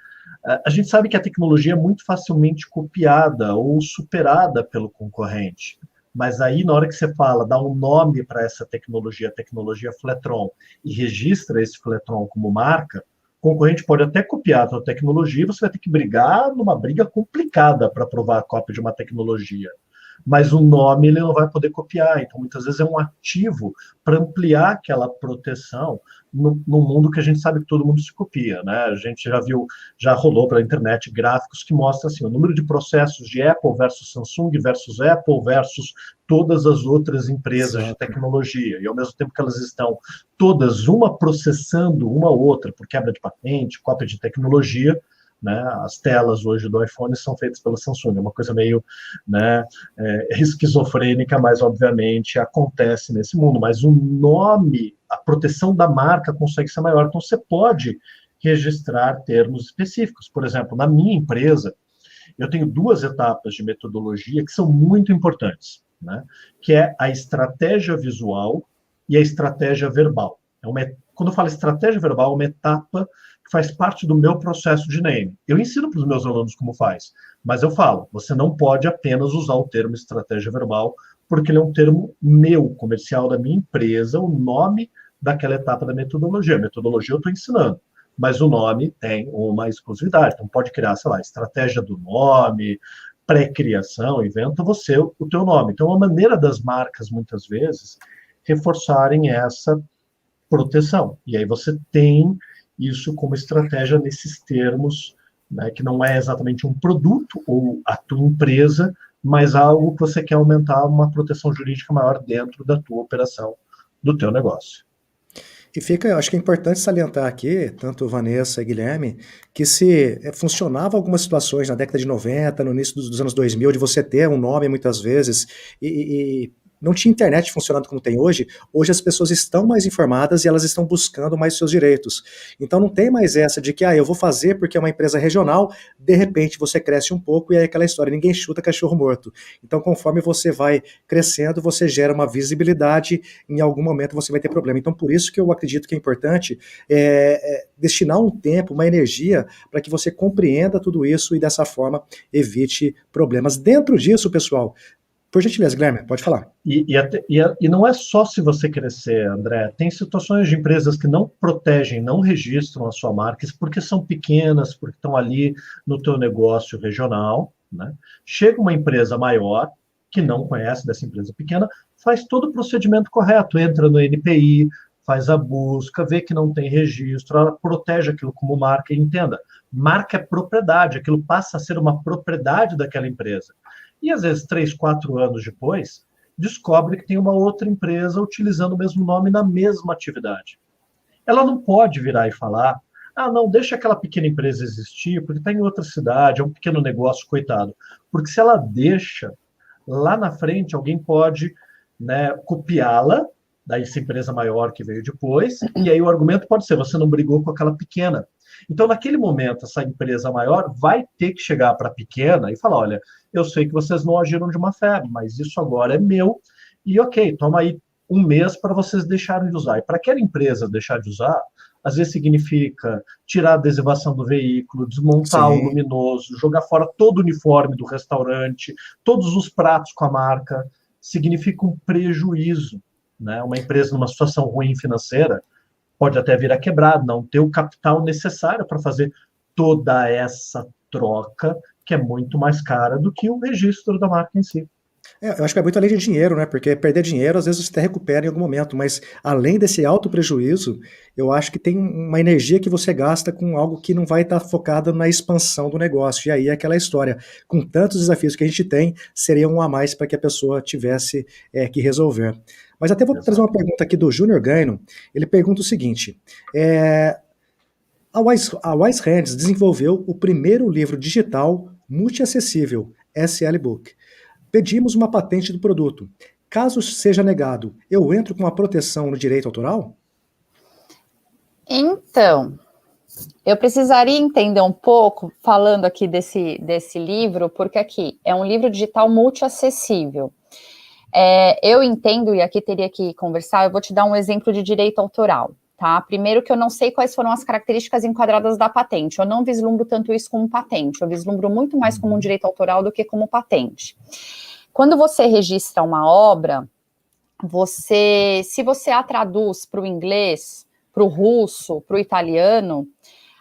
A gente sabe que a tecnologia é muito facilmente copiada ou superada pelo concorrente, mas aí na hora que você fala, dá um nome para essa tecnologia, a tecnologia Flatron, e registra esse Flatron como marca, o concorrente pode até copiar a sua tecnologia e você vai ter que brigar numa briga complicada para provar a cópia de uma tecnologia. Mas o nome ele não vai poder copiar, então muitas vezes é um ativo para ampliar aquela proteção no mundo que a gente sabe que todo mundo se copia, né? A gente já viu, já rolou pela internet gráficos que mostram assim, o número de processos de Apple versus Samsung versus Apple versus todas as outras empresas de tecnologia, e ao mesmo tempo que elas estão todas uma processando uma outra por quebra de patente, cópia de tecnologia, né? As telas hoje do iPhone são feitas pela Samsung, é uma coisa meio, né, esquizofrênica, mas obviamente acontece nesse mundo. Mas o nome, a proteção da marca consegue ser maior, então você pode registrar termos específicos. Por exemplo, na minha empresa, eu tenho 2 etapas de metodologia que são muito importantes, né? Que é a estratégia visual e a estratégia verbal. Quando eu falo estratégia verbal, é uma etapa que faz parte do meu processo de name. Eu ensino para os meus alunos como faz, mas eu falo, você não pode apenas usar o termo estratégia verbal, porque ele é um termo meu, comercial da minha empresa, o nome daquela etapa da metodologia. A metodologia eu estou ensinando, mas o nome tem uma exclusividade. Então pode criar, sei lá, estratégia do nome, pré-criação, inventa você o teu nome. Então a maneira das marcas, muitas vezes, reforçarem essa proteção. E aí você tem isso como estratégia nesses termos né, que não é exatamente um produto ou a tua empresa, mas algo que você quer aumentar uma proteção jurídica maior dentro da tua operação, do teu negócio. E fica, acho que é importante salientar aqui, tanto Vanessa e Guilherme, que se funcionava algumas situações na década de 90, no início dos anos 2000, de você ter um nome muitas vezes e não tinha internet funcionando como tem hoje. Hoje as pessoas estão mais informadas e elas estão buscando mais seus direitos. Então não tem mais essa de que eu vou fazer porque é uma empresa regional, de repente você cresce um pouco e é aquela história, ninguém chuta cachorro morto. Então conforme você vai crescendo, você gera uma visibilidade, em algum momento você vai ter problema. Então por isso que eu acredito que é importante destinar um tempo, uma energia, para que você compreenda tudo isso e dessa forma evite problemas. Dentro disso, pessoal, por gentileza, Guilherme, pode falar. E não é só se você crescer, André. Tem situações de empresas que não protegem, não registram a sua marca, porque são pequenas, porque estão ali no teu negócio regional, né? Chega uma empresa maior, que não conhece dessa empresa pequena, faz todo o procedimento correto, entra no NPI, faz a busca, vê que não tem registro, ela protege aquilo como marca, e entenda, marca é propriedade, aquilo passa a ser uma propriedade daquela empresa. E às vezes 3, 4 anos depois, descobre que tem uma outra empresa utilizando o mesmo nome na mesma atividade. Ela não pode virar e falar, não, deixa aquela pequena empresa existir, porque está em outra cidade, é um pequeno negócio, coitado. Porque se ela deixa, lá na frente alguém pode, né, copiá-la, dessa empresa maior que veio depois, e aí o argumento pode ser, você não brigou com aquela pequena. Então, naquele momento, essa empresa maior vai ter que chegar para a pequena e falar, olha, eu sei que vocês não agiram de má fé, mas isso agora é meu, e ok, toma aí um mês para vocês deixarem de usar. E para aquela empresa deixar de usar, às vezes significa tirar a adesivação do veículo, desmontar o luminoso, jogar fora todo o uniforme do restaurante, todos os pratos com a marca, significa um prejuízo, né? Uma empresa numa situação ruim financeira pode até vir a quebrar, não ter o capital necessário para fazer toda essa troca, que é muito mais cara do que o registro da marca em si. Eu acho que é muito além de dinheiro, né? Porque perder dinheiro, às vezes, você até recupera em algum momento, mas além desse alto prejuízo, eu acho que tem uma energia que você gasta com algo que não vai estar focado na expansão do negócio. E aí é aquela história, com tantos desafios que a gente tem, seria um a mais para que a pessoa tivesse que resolver. Mas até vou trazer uma pergunta aqui do Júnior Gaino. Ele pergunta o seguinte, a Wise Hands desenvolveu o primeiro livro digital multiacessível, SL Book. Pedimos uma patente do produto. Caso seja negado, eu entro com a proteção no direito autoral? Então, eu precisaria entender um pouco, falando aqui desse livro, porque aqui é um livro digital multiacessível. Eu entendo, e aqui teria que conversar, eu vou te dar um exemplo de direito autoral, tá? Primeiro que eu não sei quais foram as características enquadradas da patente, eu não vislumbro tanto isso como patente, eu vislumbro muito mais como um direito autoral do que como patente. Quando você registra uma obra, se você a traduz para o inglês, para o russo, para o italiano,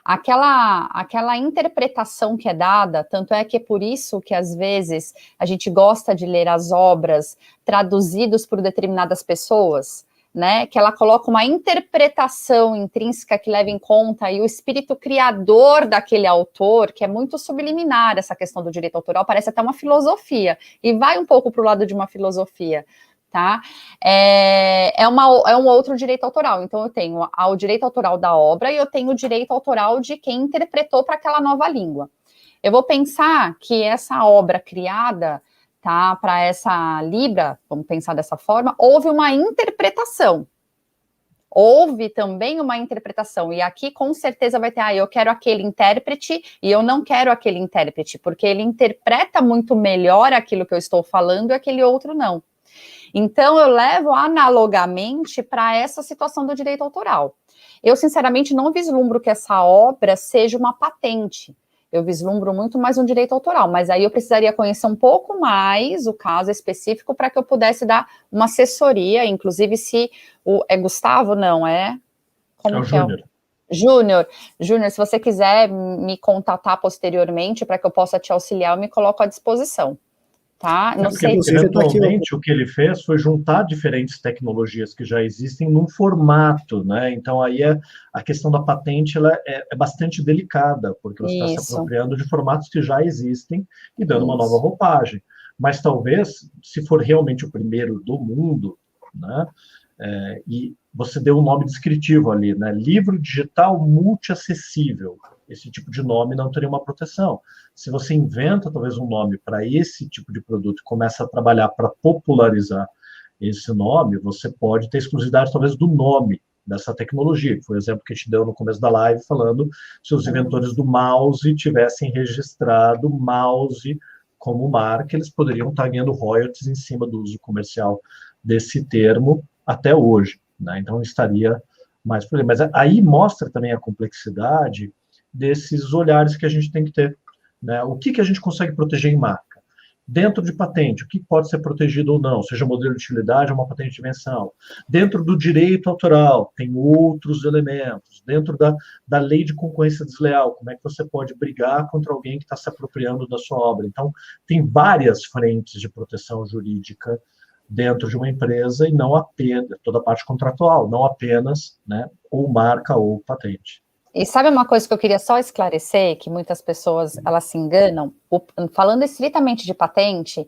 aquela interpretação que é dada, tanto é que é por isso que às vezes a gente gosta de ler as obras traduzidas por determinadas pessoas, né, que ela coloca uma interpretação intrínseca que leva em conta e o espírito criador daquele autor, que é muito subliminar essa questão do direito autoral, parece até uma filosofia, e vai um pouco para o lado de uma filosofia, tá? É um outro direito autoral, então eu tenho o direito autoral da obra e eu tenho o direito autoral de quem interpretou para aquela nova língua. Eu vou pensar que essa obra criada, tá, para essa Libra, vamos pensar dessa forma, houve uma interpretação. Houve também uma interpretação, e aqui com certeza vai ter, eu quero aquele intérprete e eu não quero aquele intérprete, porque ele interpreta muito melhor aquilo que eu estou falando e aquele outro não. Então, eu levo analogamente para essa situação do direito autoral. Eu, sinceramente, não vislumbro que essa obra seja uma patente. Eu vislumbro muito mais um direito autoral, mas aí eu precisaria conhecer um pouco mais o caso específico para que eu pudesse dar uma assessoria, inclusive se é Gustavo, não é? Como é o Júnior. Júnior, se você quiser me contatar posteriormente para que eu possa te auxiliar, eu me coloco à disposição, tá? Não sei. Eventualmente, o que ele fez foi juntar diferentes tecnologias que já existem num formato, né? Então, aí a questão da patente ela é bastante delicada, porque você está se apropriando de formatos que já existem e dando uma nova roupagem. Mas talvez, se for realmente o primeiro do mundo, né? E você deu um nome descritivo ali, né? Livro digital multiacessível. Esse tipo de nome não teria uma proteção. Se você inventa, talvez, um nome para esse tipo de produto e começa a trabalhar para popularizar esse nome, você pode ter exclusividade, talvez, do nome dessa tecnologia. Foi o exemplo que a gente deu no começo da live, falando se os inventores do mouse tivessem registrado mouse como marca, eles poderiam estar ganhando royalties em cima do uso comercial desse termo até hoje, né? Então, estaria mais por aí. Mas aí mostra também a complexidade desses olhares que a gente tem que ter, né? O que a gente consegue proteger em marca? Dentro de patente, o que pode ser protegido ou não, seja modelo de utilidade ou uma patente de invenção. Dentro do direito autoral, tem outros elementos. Dentro da lei de concorrência desleal, como é que você pode brigar contra alguém que está se apropriando da sua obra? Então, tem várias frentes de proteção jurídica dentro de uma empresa e não apenas, toda a parte contratual, não apenas, né, ou marca ou patente. E sabe uma coisa que eu queria só esclarecer, que muitas pessoas, elas se enganam, falando estritamente de patente,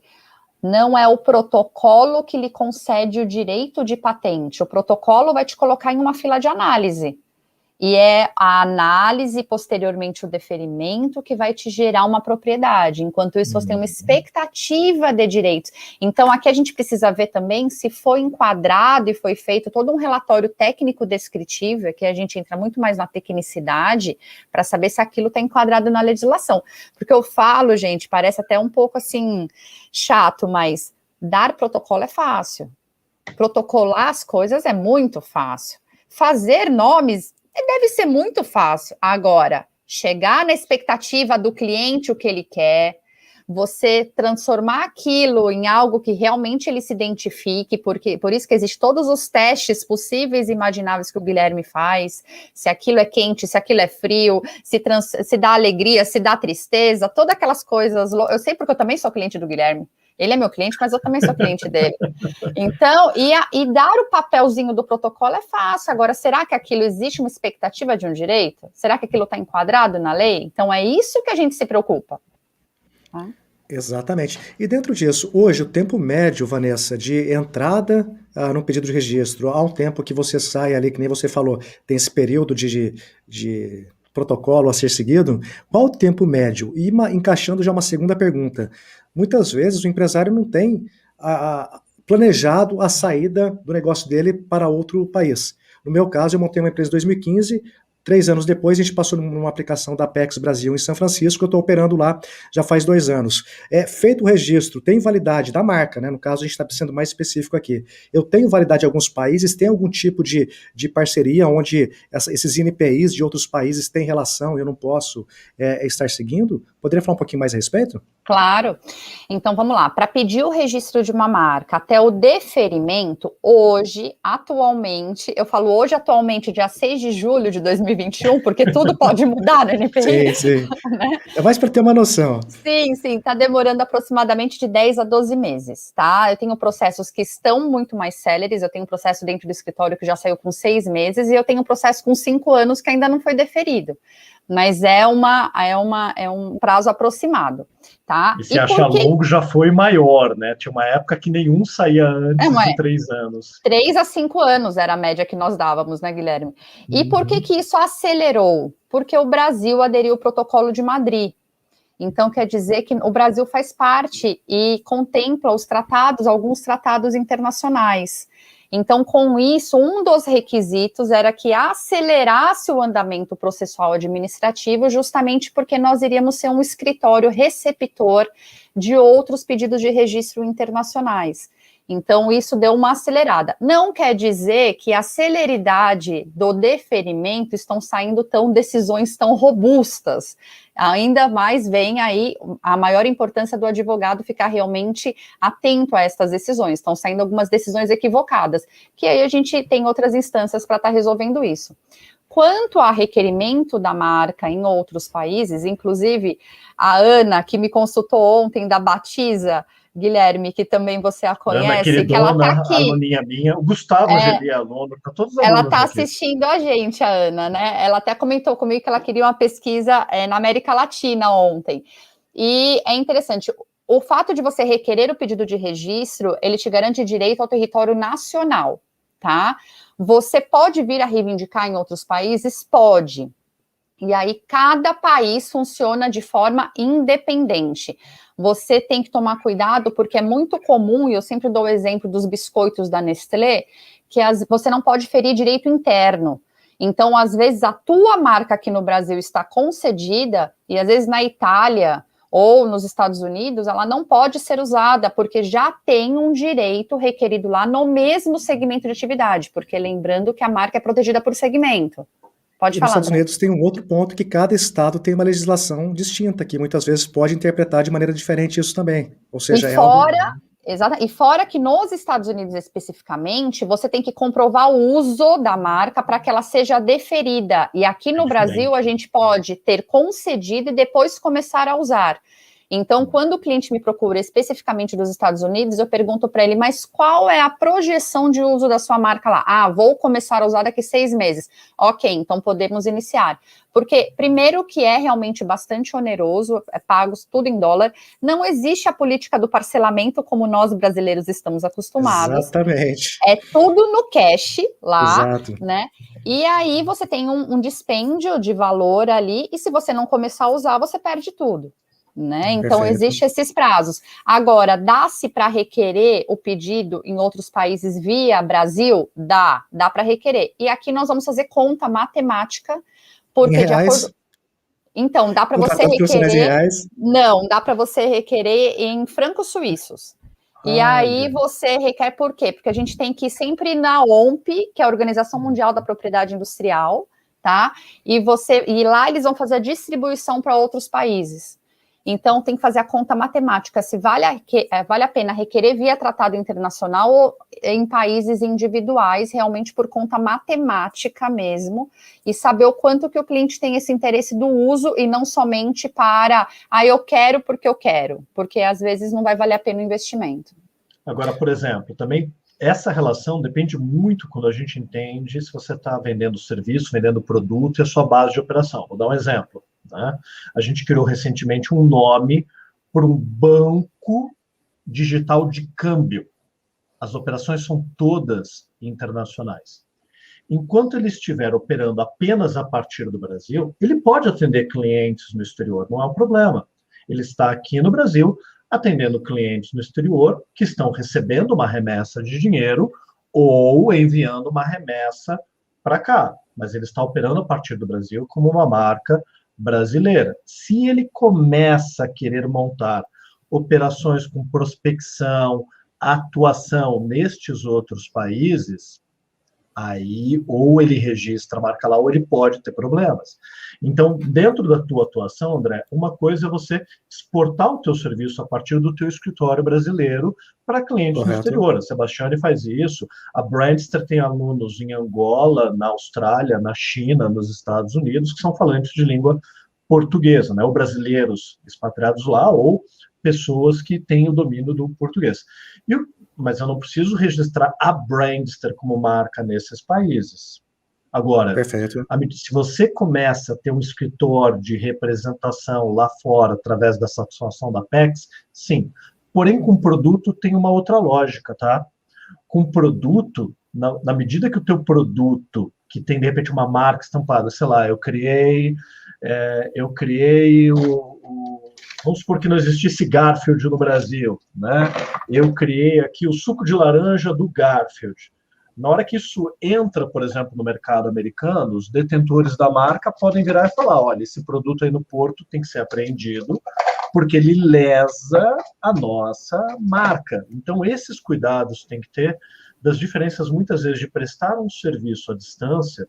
não é o protocolo que lhe concede o direito de patente, o protocolo vai te colocar em uma fila de análise, e é a análise, posteriormente o deferimento, que vai te gerar uma propriedade. Enquanto isso, você tem uma expectativa de direitos. Então, aqui a gente precisa ver também se foi enquadrado e foi feito todo um relatório técnico descritivo, que a gente entra muito mais na tecnicidade, para saber se aquilo está enquadrado na legislação. Porque eu falo, gente, parece até um pouco assim, chato, mas dar protocolo é fácil. Protocolar as coisas é muito fácil. Fazer nomes deve ser muito fácil. Agora, chegar na expectativa do cliente, o que ele quer, você transformar aquilo em algo que realmente ele se identifique, porque por isso que existem todos os testes possíveis e imagináveis que o Guilherme faz, se aquilo é quente, se aquilo é frio, se dá alegria, se dá tristeza, todas aquelas coisas. Eu sei porque eu também sou cliente do Guilherme. Ele é meu cliente, mas eu também sou cliente dele. Então, e dar o papelzinho do protocolo é fácil. Agora, será que aquilo existe uma expectativa de um direito? Será que aquilo está enquadrado na lei? Então, é isso que a gente se preocupa. Tá? Exatamente. E dentro disso, hoje, o tempo médio, Vanessa, de entrada no pedido de registro, há um tempo que você sai ali, que nem você falou, tem esse período de protocolo a ser seguido, qual o tempo médio? E encaixando já uma segunda pergunta, muitas vezes o empresário não tem planejado a saída do negócio dele para outro país. No meu caso, eu montei uma empresa em 2015, 3 anos depois, a gente passou numa aplicação da Apex Brasil em São Francisco, eu estou operando lá já faz 2 anos. Feito o registro, tem validade da marca, né? No caso, a gente está sendo mais específico aqui. Eu tenho validade em alguns países, tem algum tipo de parceria onde esses INPIs de outros países têm relação e eu não posso estar seguindo? Poderia falar um pouquinho mais a respeito? Claro. Então, vamos lá. Para pedir o registro de uma marca até o deferimento, hoje, atualmente, eu falo hoje, atualmente, dia 6 de julho de 2021, porque tudo pode mudar no NPI. Sim. Né? É mais para ter uma noção. Sim, está demorando aproximadamente de 10 a 12 meses, tá? Eu tenho processos que estão muito mais céleres, eu tenho um processo dentro do escritório que já saiu com 6 meses, e eu tenho um processo com 5 anos que ainda não foi deferido. Mas é um prazo aproximado, tá? E se acha longo, já foi maior, né? Tinha uma época que nenhum saía antes de 3 anos. 3 a 5 anos era a média que nós dávamos, né, Guilherme? E por que isso acelerou? Porque o Brasil aderiu ao Protocolo de Madrid. Então, quer dizer que o Brasil faz parte e contempla os tratados, alguns tratados internacionais. Então, com isso, um dos requisitos era que acelerasse o andamento processual administrativo, justamente porque nós iríamos ser um escritório receptor de outros pedidos de registro internacionais. Então, isso deu uma acelerada. Não quer dizer que a celeridade do deferimento estão saindo decisões tão robustas. Ainda mais vem aí a maior importância do advogado ficar realmente atento a estas decisões. Estão saindo algumas decisões equivocadas, que aí a gente tem outras instâncias para estar resolvendo isso. Quanto a requerimento da marca em outros países, inclusive a Ana, que me consultou ontem da Batiza, Guilherme, que também você a conhece, Ana, que ela tá aqui. Aluninha minha, o Gustavo Geli, aluno, tá todos os Ela alunos tá aqui. assistindo a gente, a Ana, né? Ela até comentou comigo que ela queria uma pesquisa na América Latina ontem. E é interessante, o fato de você requerer o pedido de registro, ele te garante direito ao território nacional, tá? Você pode vir a reivindicar em outros países? Pode. E aí, cada país funciona de forma independente. Você tem que tomar cuidado, porque é muito comum, e eu sempre dou o exemplo dos biscoitos da Nestlé, que você não pode ferir direito interno. Então, às vezes, a tua marca aqui no Brasil está concedida, e às vezes na Itália ou nos Estados Unidos, ela não pode ser usada, porque já tem um direito requerido lá no mesmo segmento de atividade, porque lembrando que a marca é protegida por segmento. Pode falar. Nos Estados Unidos tem um outro ponto, que cada estado tem uma legislação distinta, que muitas vezes pode interpretar de maneira diferente isso também. Ou seja, e fora que nos Estados Unidos especificamente, você tem que comprovar o uso da marca para que ela seja deferida. E aqui no Brasil a gente pode ter concedido e depois começar a usar. Então, quando o cliente me procura especificamente dos Estados Unidos, eu pergunto para ele, mas qual é a projeção de uso da sua marca lá? Ah, vou começar a usar daqui 6 meses. Ok, então podemos iniciar. Porque, primeiro, que é realmente bastante oneroso, é pago tudo em dólar, não existe a política do parcelamento como nós brasileiros estamos acostumados. Exatamente. É tudo no cash lá, Exato. né? E aí você tem um dispêndio de valor ali, e se você não começar a usar, você perde tudo. Né? Então, existem esses prazos. Agora, dá-se para requerer o pedido em outros países via Brasil? Dá para requerer. E aqui nós vamos fazer conta matemática, porque de acordo... Então, dá para você requerer... Não, dá para você requerer em francos suíços. E aí você requer por quê? Porque a gente tem que ir sempre na OMP, que é a Organização Mundial da Propriedade Industrial, tá? E lá eles vão fazer a distribuição para outros países. Então, tem que fazer a conta matemática, se vale a pena requerer via tratado internacional ou em países individuais, realmente por conta matemática mesmo, e saber o quanto que o cliente tem esse interesse do uso e não somente para, eu quero porque às vezes não vai valer a pena o investimento. Agora, por exemplo, também essa relação depende muito quando a gente entende se você está vendendo serviço, vendendo produto e a sua base de operação. Vou dar um exemplo. Né? A gente criou recentemente um nome por um banco digital de câmbio. As operações são todas internacionais. Enquanto ele estiver operando apenas a partir do Brasil, ele pode atender clientes no exterior, não é um problema. Ele está aqui no Brasil atendendo clientes no exterior que estão recebendo uma remessa de dinheiro ou enviando uma remessa para cá. Mas ele está operando a partir do Brasil como uma marca brasileira. Se ele começa a querer montar operações com prospecção, atuação nestes outros países, aí ou ele registra a marca lá ou ele pode ter problemas. Então, dentro da tua atuação, André, uma coisa é você exportar o teu serviço a partir do teu escritório brasileiro para clientes no exterior. A Sebastiane faz isso, a Brandster tem alunos em Angola, na Austrália, na China, nos Estados Unidos, que são falantes de língua portuguesa, né? Ou brasileiros expatriados lá, ou pessoas que têm o domínio do português. Mas eu não preciso registrar a Brandster como marca nesses países. Agora, se você começa a ter um escritório de representação lá fora, através da satisfação da PEX, sim. Porém, com produto tem uma outra lógica, tá? Com produto, na medida que o teu produto, que tem, de repente, uma marca estampada, sei lá, eu criei vamos supor que não existisse Garfield no Brasil, né? Eu criei aqui o suco de laranja do Garfield. Na hora que isso entra, por exemplo, no mercado americano, os detentores da marca podem virar e falar, olha, esse produto aí no Porto tem que ser apreendido porque ele lesa a nossa marca. Então, esses cuidados tem que ter das diferenças, muitas vezes, de prestar um serviço à distância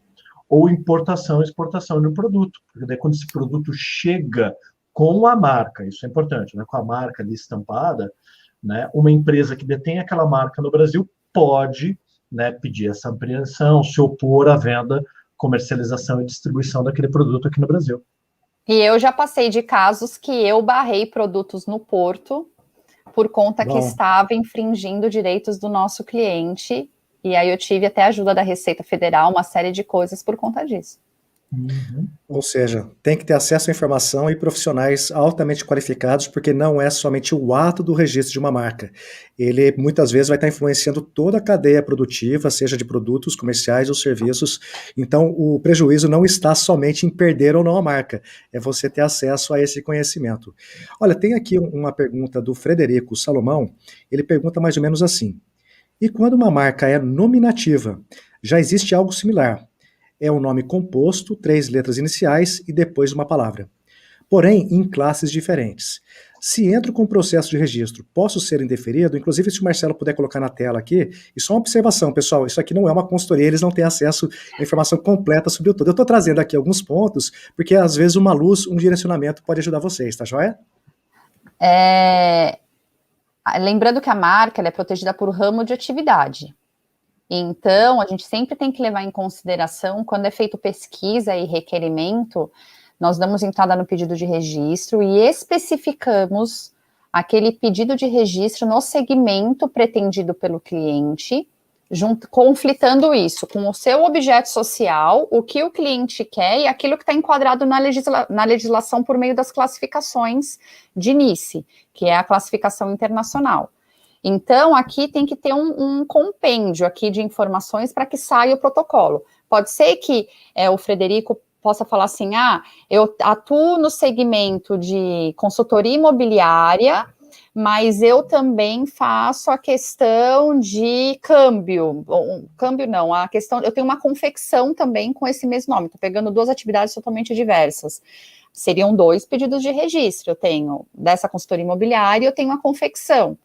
ou importação e exportação de um produto. Porque daí, quando esse produto chega com a marca, isso é importante, né? Com a marca ali estampada, né? Uma empresa que detém aquela marca no Brasil pode, né, pedir essa apreensão, se opor à venda, comercialização e distribuição daquele produto aqui no Brasil. E eu já passei de casos que eu barrei produtos no porto, por conta que Bom. estava infringindo direitos do nosso cliente, e aí eu tive até a ajuda da Receita Federal, uma série de coisas por conta disso. Ou seja, tem que ter acesso à informação e profissionais altamente qualificados, porque não é somente o ato do registro de uma marca. Ele muitas vezes vai estar influenciando toda a cadeia produtiva, seja de produtos comerciais ou serviços. Então, o prejuízo não está somente em perder ou não a marca, é você ter acesso a esse conhecimento. Olha, tem aqui uma pergunta do Frederico Salomão, ele pergunta mais ou menos assim: e quando uma marca é nominativa, já existe algo similar? É um nome composto, 3 letras iniciais e depois uma palavra. Porém, em classes diferentes. Se entro com o processo de registro, posso ser indeferido? Inclusive, se o Marcelo puder colocar na tela aqui, e só uma observação, pessoal, isso aqui não é uma consultoria, eles não têm acesso à informação completa sobre o todo. Eu estou trazendo aqui alguns pontos, porque às vezes uma luz, um direcionamento pode ajudar vocês, tá joia? Lembrando que a marca ela é protegida por ramo de atividade. Então, a gente sempre tem que levar em consideração, quando é feito pesquisa e requerimento, nós damos entrada no pedido de registro e especificamos aquele pedido de registro no segmento pretendido pelo cliente, conflitando isso com o seu objeto social, o que o cliente quer e aquilo que está enquadrado na legislação por meio das classificações de NICE, que é a classificação internacional. Então, aqui tem que ter um compêndio aqui de informações para que saia o protocolo. Pode ser que o Frederico possa falar assim, eu atuo no segmento de consultoria imobiliária, mas eu também faço a questão de câmbio. Câmbio não, eu tenho uma confecção também com esse mesmo nome, estou pegando 2 atividades totalmente diversas. Seriam 2 pedidos de registro, eu tenho dessa consultoria imobiliária e eu tenho a confecção.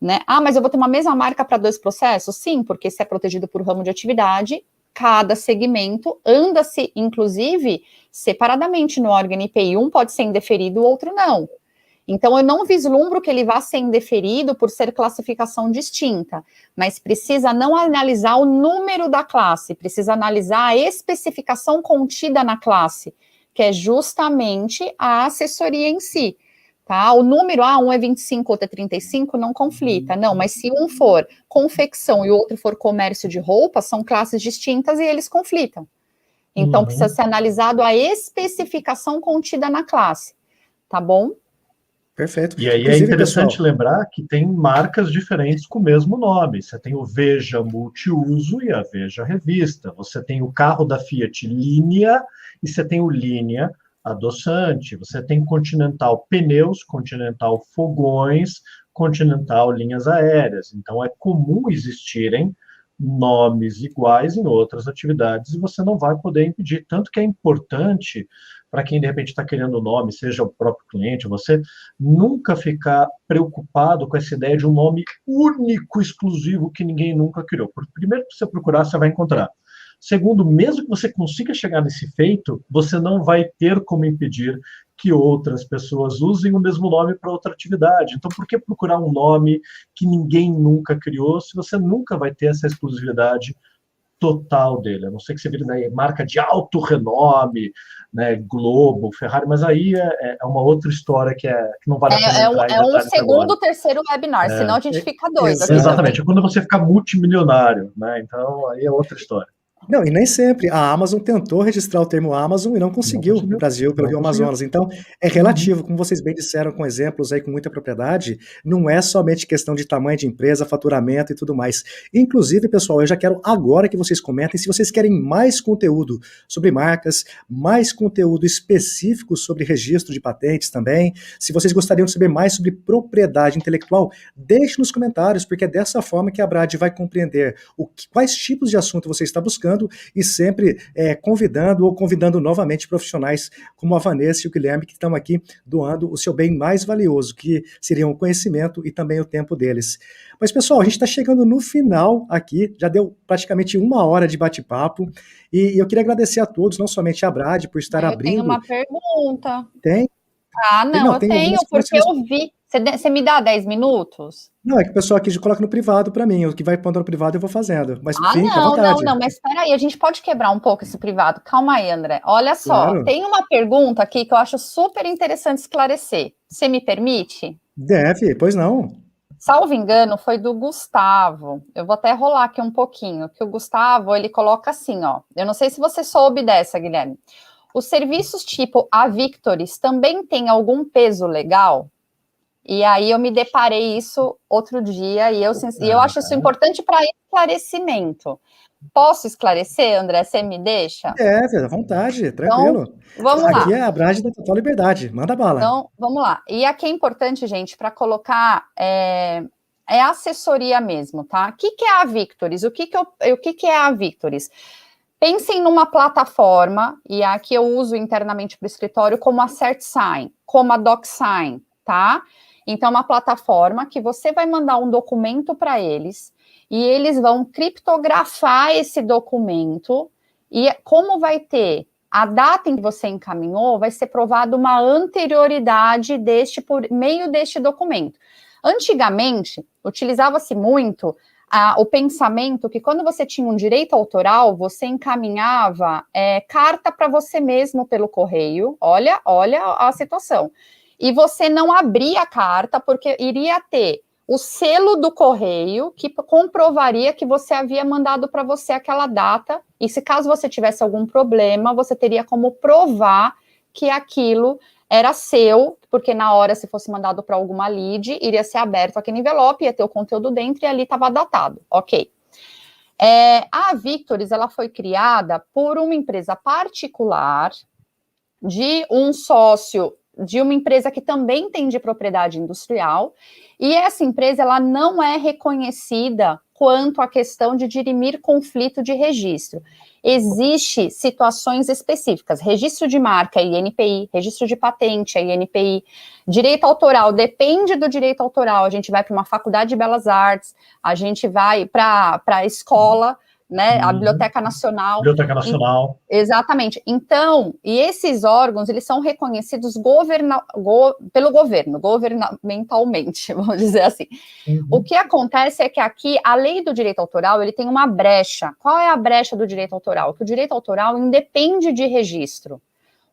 Né? Mas eu vou ter uma mesma marca para 2 processos? Sim, porque se é protegido por ramo de atividade, cada segmento anda-se, inclusive, separadamente no órgão NPI. Um pode ser indeferido, o outro não. Então, eu não vislumbro que ele vá ser indeferido por ser classificação distinta, mas precisa não analisar o número da classe, precisa analisar a especificação contida na classe, que é justamente a assessoria em si. Tá? O número, um é 25, outro é 35, não conflita, não, mas se um for confecção e o outro for comércio de roupa, são classes distintas e eles conflitam. Então, precisa ser analisado a especificação contida na classe, tá bom? Perfeito. E aí é interessante lembrar que tem marcas diferentes com o mesmo nome. Você tem o Veja Multiuso e a Veja Revista. Você tem o carro da Fiat Linea e você tem o Linea Adoçante, você tem Continental Pneus, Continental Fogões, Continental Linhas Aéreas. Então, é comum existirem nomes iguais em outras atividades e você não vai poder impedir. Tanto que é importante, para quem, de repente, está querendo o nome, seja o próprio cliente, você nunca ficar preocupado com essa ideia de um nome único, exclusivo, que ninguém nunca criou. Primeiro, que você procurar, você vai encontrar. Segundo, mesmo que você consiga chegar nesse feito, você não vai ter como impedir que outras pessoas usem o mesmo nome para outra atividade. Então, por que procurar um nome que ninguém nunca criou, se você nunca vai ter essa exclusividade total dele? A não ser que você vire daí marca de alto renome, né, Globo, Ferrari, mas aí é uma outra história que não vale a pena entrar em detalhes segundo, agora. Terceiro webinar, senão a gente fica doido. Exatamente, é quando você fica multimilionário, né? Então, aí é outra história. Não, e nem sempre. A Amazon tentou registrar o termo Amazon e não conseguiu no Brasil, pelo Rio Amazonas. Então, é relativo, como vocês bem disseram, com exemplos aí com muita propriedade, não é somente questão de tamanho de empresa, faturamento e tudo mais. Inclusive, pessoal, eu já quero agora que vocês comentem se vocês querem mais conteúdo sobre marcas, mais conteúdo específico sobre registro de patentes também. Se vocês gostariam de saber mais sobre propriedade intelectual, deixe nos comentários, porque é dessa forma que a Brad vai compreender quais tipos de assunto você está buscando e sempre convidando novamente profissionais como a Vanessa e o Guilherme, que estão aqui doando o seu bem mais valioso, que seriam o conhecimento e também o tempo deles. Mas, pessoal, a gente está chegando no final aqui, já deu praticamente 1 hora de bate-papo, e eu queria agradecer a todos, não somente a Brad, por estar abrindo... Eu tenho uma pergunta. Tem? Eu tenho, porque eu vi. Você me dá 10 minutos? Não, é que o pessoal aqui coloca no privado para mim. O que vai pondo no privado eu vou fazendo. Mas fica à vontade. Não, mas espera aí, a gente pode quebrar um pouco esse privado. Calma aí, André. Olha só, Claro. Tem uma pergunta aqui que eu acho super interessante esclarecer. Você me permite? Deve, pois não. Salvo engano, foi do Gustavo. Eu vou até rolar aqui um pouquinho, que o Gustavo, ele coloca assim, ó. Eu não sei se você soube dessa, Guilherme. Os serviços tipo a Victoris também tem algum peso legal? E aí eu me deparei isso outro dia, e eu acho isso importante para esclarecimento. Posso esclarecer, André? Você me deixa? À vontade, tranquilo. Então, vamos lá. Aqui é a Brade da total liberdade, manda bala. Então, vamos lá. E aqui é importante, gente, para colocar, é assessoria mesmo, tá? O que é a Victoris? O que é a Victoris? Pensem numa plataforma, e aqui eu uso internamente para o escritório, como a CertSign, como a DocSign, tá? Então, uma plataforma que você vai mandar um documento para eles, e eles vão criptografar esse documento, e como vai ter a data em que você encaminhou, vai ser provada uma anterioridade por meio deste documento. Antigamente, utilizava-se muito o pensamento que quando você tinha um direito autoral, você encaminhava carta para você mesmo pelo correio, olha a situação, e você não abria a carta porque iria ter o selo do correio que comprovaria que você havia mandado para você aquela data, e se caso você tivesse algum problema, você teria como provar que aquilo era seu, porque na hora, se fosse mandado para alguma lead, iria ser aberto aquele envelope, ia ter o conteúdo dentro e ali estava datado, ok. A Victoris, ela foi criada por uma empresa particular, de um sócio de uma empresa que também tem de propriedade industrial, e essa empresa ela não é reconhecida quanto à questão de dirimir conflito de registro. Existem situações específicas, registro de marca, INPI, registro de patente, INPI, direito autoral, depende do direito autoral, a gente vai para uma faculdade de belas artes, a gente vai para a escola, né, a Biblioteca Nacional. Biblioteca Nacional. Exatamente. Então, e esses órgãos, eles são reconhecidos pelo governo, governamentalmente, vamos dizer assim. O que acontece é que aqui, a lei do direito autoral, ele tem uma brecha. Qual é a brecha do direito autoral? Que o direito autoral independe de registro.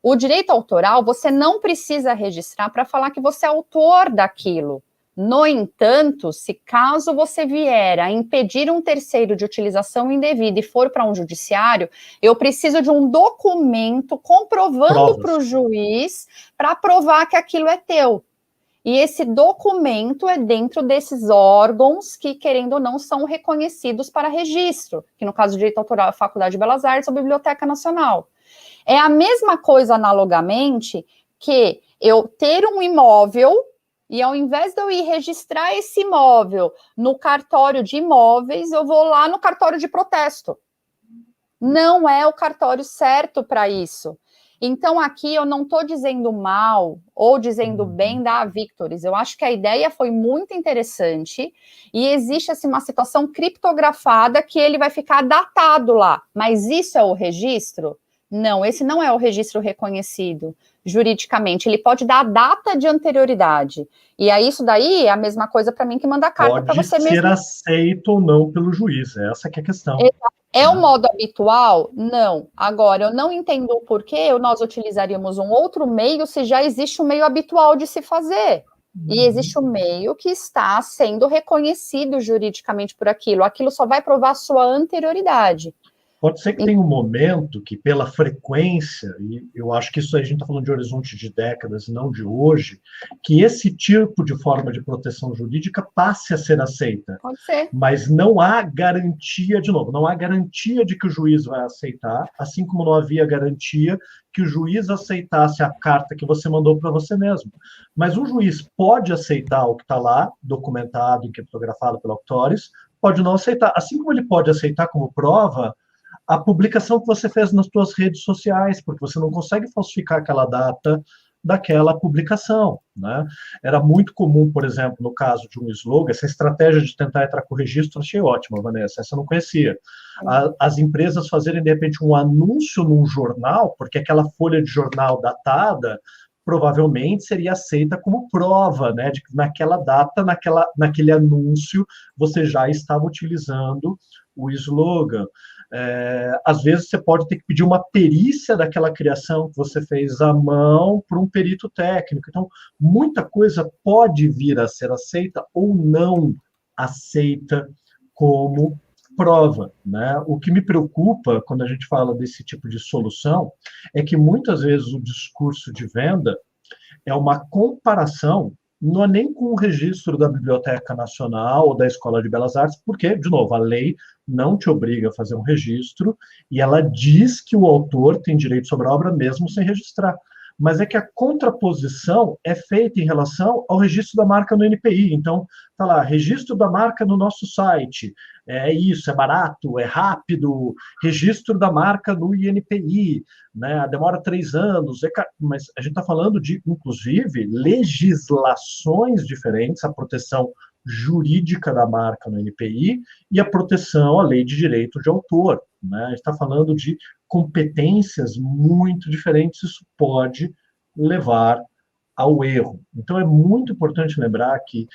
O direito autoral, você não precisa registrar para falar que você é autor daquilo. No entanto, se caso você vier a impedir um terceiro de utilização indevida e for para um judiciário, eu preciso de um documento comprovando para o juiz para provar que aquilo é teu. E esse documento é dentro desses órgãos que, querendo ou não, são reconhecidos para registro, que no caso do direito autoral é a Faculdade de Belas Artes ou Biblioteca Nacional. É a mesma coisa, analogamente, que eu ter um imóvel e ao invés de eu ir registrar esse imóvel no cartório de imóveis, eu vou lá no cartório de protesto. Não é o cartório certo para isso. Então, aqui eu não estou dizendo mal ou dizendo bem da Victoris. Eu acho que a ideia foi muito interessante e existe assim, uma situação criptografada que ele vai ficar datado lá. Mas isso é o registro? Não, esse não é o registro reconhecido juridicamente. Ele pode dar a data de anterioridade. E aí isso daí é a mesma coisa para mim que mandar carta para você mesmo. Pode ser aceito ou não pelo juiz, essa que é a questão. É o modo habitual? Não. Agora, eu não entendo o porquê nós utilizaríamos um outro meio se já existe um meio habitual de se fazer. E existe um meio que está sendo reconhecido juridicamente por aquilo. Aquilo só vai provar a sua anterioridade. Pode ser que tenha um momento que, pela frequência, e eu acho que isso aí a gente está falando de horizonte de décadas, não de hoje, que esse tipo de forma de proteção jurídica passe a ser aceita. Pode ser. Mas não há garantia, de novo, não há garantia de que o juiz vai aceitar, assim como não havia garantia que o juiz aceitasse a carta que você mandou para você mesmo. Mas o juiz pode aceitar o que está lá, documentado e criptografado pela Victoris, pode não aceitar. Assim como ele pode aceitar como prova a publicação que você fez nas suas redes sociais, porque você não consegue falsificar aquela data daquela publicação, né? Era muito comum, por exemplo, no caso de um slogan, essa estratégia de tentar entrar com o registro, achei ótima, Vanessa, essa eu não conhecia. As empresas fazerem, de repente, um anúncio num jornal, porque aquela folha de jornal datada provavelmente seria aceita como prova, né, de que naquela data, naquele anúncio, você já estava utilizando o slogan. Às vezes você pode ter que pedir uma perícia daquela criação que você fez à mão para um perito técnico. Então, muita coisa pode vir a ser aceita ou não aceita como prova, né? O que me preocupa quando a gente fala desse tipo de solução é que muitas vezes o discurso de venda é uma comparação, não é nem com o registro da Biblioteca Nacional ou da Escola de Belas Artes, porque, de novo, a lei não te obriga a fazer um registro e ela diz que o autor tem direito sobre a obra mesmo sem registrar. Mas é que a contraposição é feita em relação ao registro da marca no NPI. Então, tá lá, registro da marca no nosso site, é isso, é barato, é rápido, registro da marca no INPI, né, demora 3 anos, mas a gente está falando de, inclusive, legislações diferentes, a proteção jurídica da marca no NPI e a proteção à lei de direito de autor, né? A gente está falando de competências muito diferentes, isso pode levar ao erro. Então, é muito importante lembrar que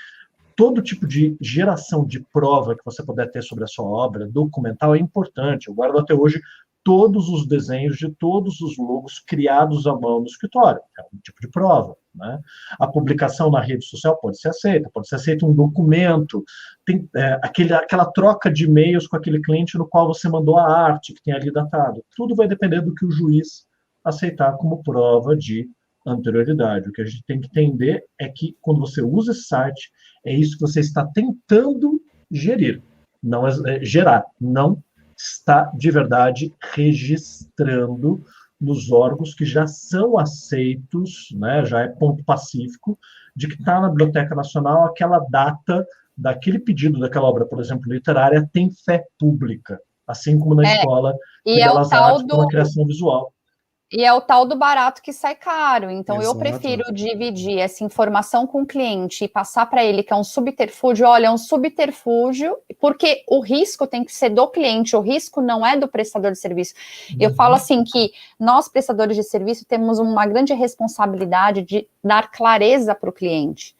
todo tipo de geração de prova que você puder ter sobre a sua obra, documental, é importante. Eu guardo até hoje todos os desenhos de todos os logos criados à mão no escritório. É um tipo de prova, né? A publicação na rede social pode ser aceita um documento, tem aquela troca de e-mails com aquele cliente no qual você mandou a arte que tem ali datado. Tudo vai depender do que o juiz aceitar como prova de anterioridade. O que a gente tem que entender é que quando você usa esse site, é isso que você está tentando gerir, não gerar, não está de verdade registrando nos órgãos que já são aceitos, né, já é ponto pacífico, de que está na Biblioteca Nacional aquela data daquele pedido daquela obra, por exemplo, literária, tem fé pública, assim como na Escola de Belas Artes com a criação visual. E é o tal do barato que sai caro. Então, Exato. Eu prefiro dividir essa informação com o cliente e passar para ele que é um subterfúgio. Olha, é um subterfúgio, porque o risco tem que ser do cliente, o risco não é do prestador de serviço. Eu falo assim que nós, prestadores de serviço, temos uma grande responsabilidade de dar clareza para o cliente.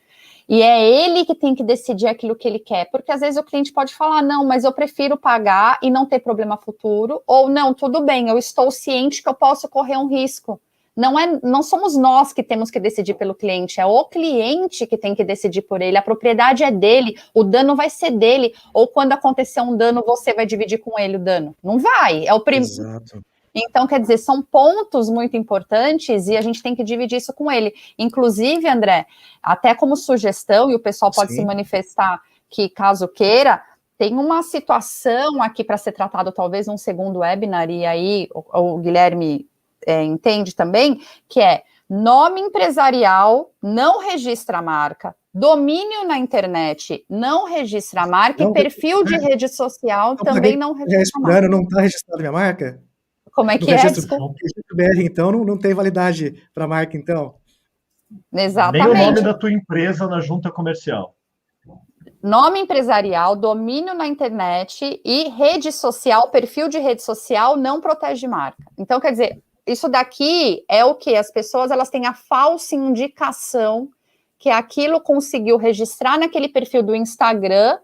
E é ele que tem que decidir aquilo que ele quer, porque às vezes o cliente pode falar, não, mas eu prefiro pagar e não ter problema futuro, ou não, tudo bem, eu estou ciente que eu posso correr um risco. Não somos nós que temos que decidir pelo cliente, é o cliente que tem que decidir por ele, a propriedade é dele, o dano vai ser dele, ou quando acontecer um dano, você vai dividir com ele o dano. Não vai, é o primeiro. Exato. Então, quer dizer, são pontos muito importantes e a gente tem que dividir isso com ele. Inclusive, André, até como sugestão, e o pessoal pode se manifestar que, caso queira, tem uma situação aqui para ser tratado, talvez, num segundo webinar, e aí o Guilherme entende também, que é nome empresarial, não registra a marca, domínio na internet, não registra a marca, e perfil de rede social também não registra a marca. Não está registrada minha marca? Como é que é? Desculpa. O registro BR, então, não tem validade para a marca, então? Exatamente. Nem o nome da tua empresa na junta comercial. Nome empresarial, domínio na internet e rede social, perfil de rede social não protege marca. Então, quer dizer, isso daqui é o que? As pessoas elas têm a falsa indicação que aquilo conseguiu registrar naquele perfil do Instagram,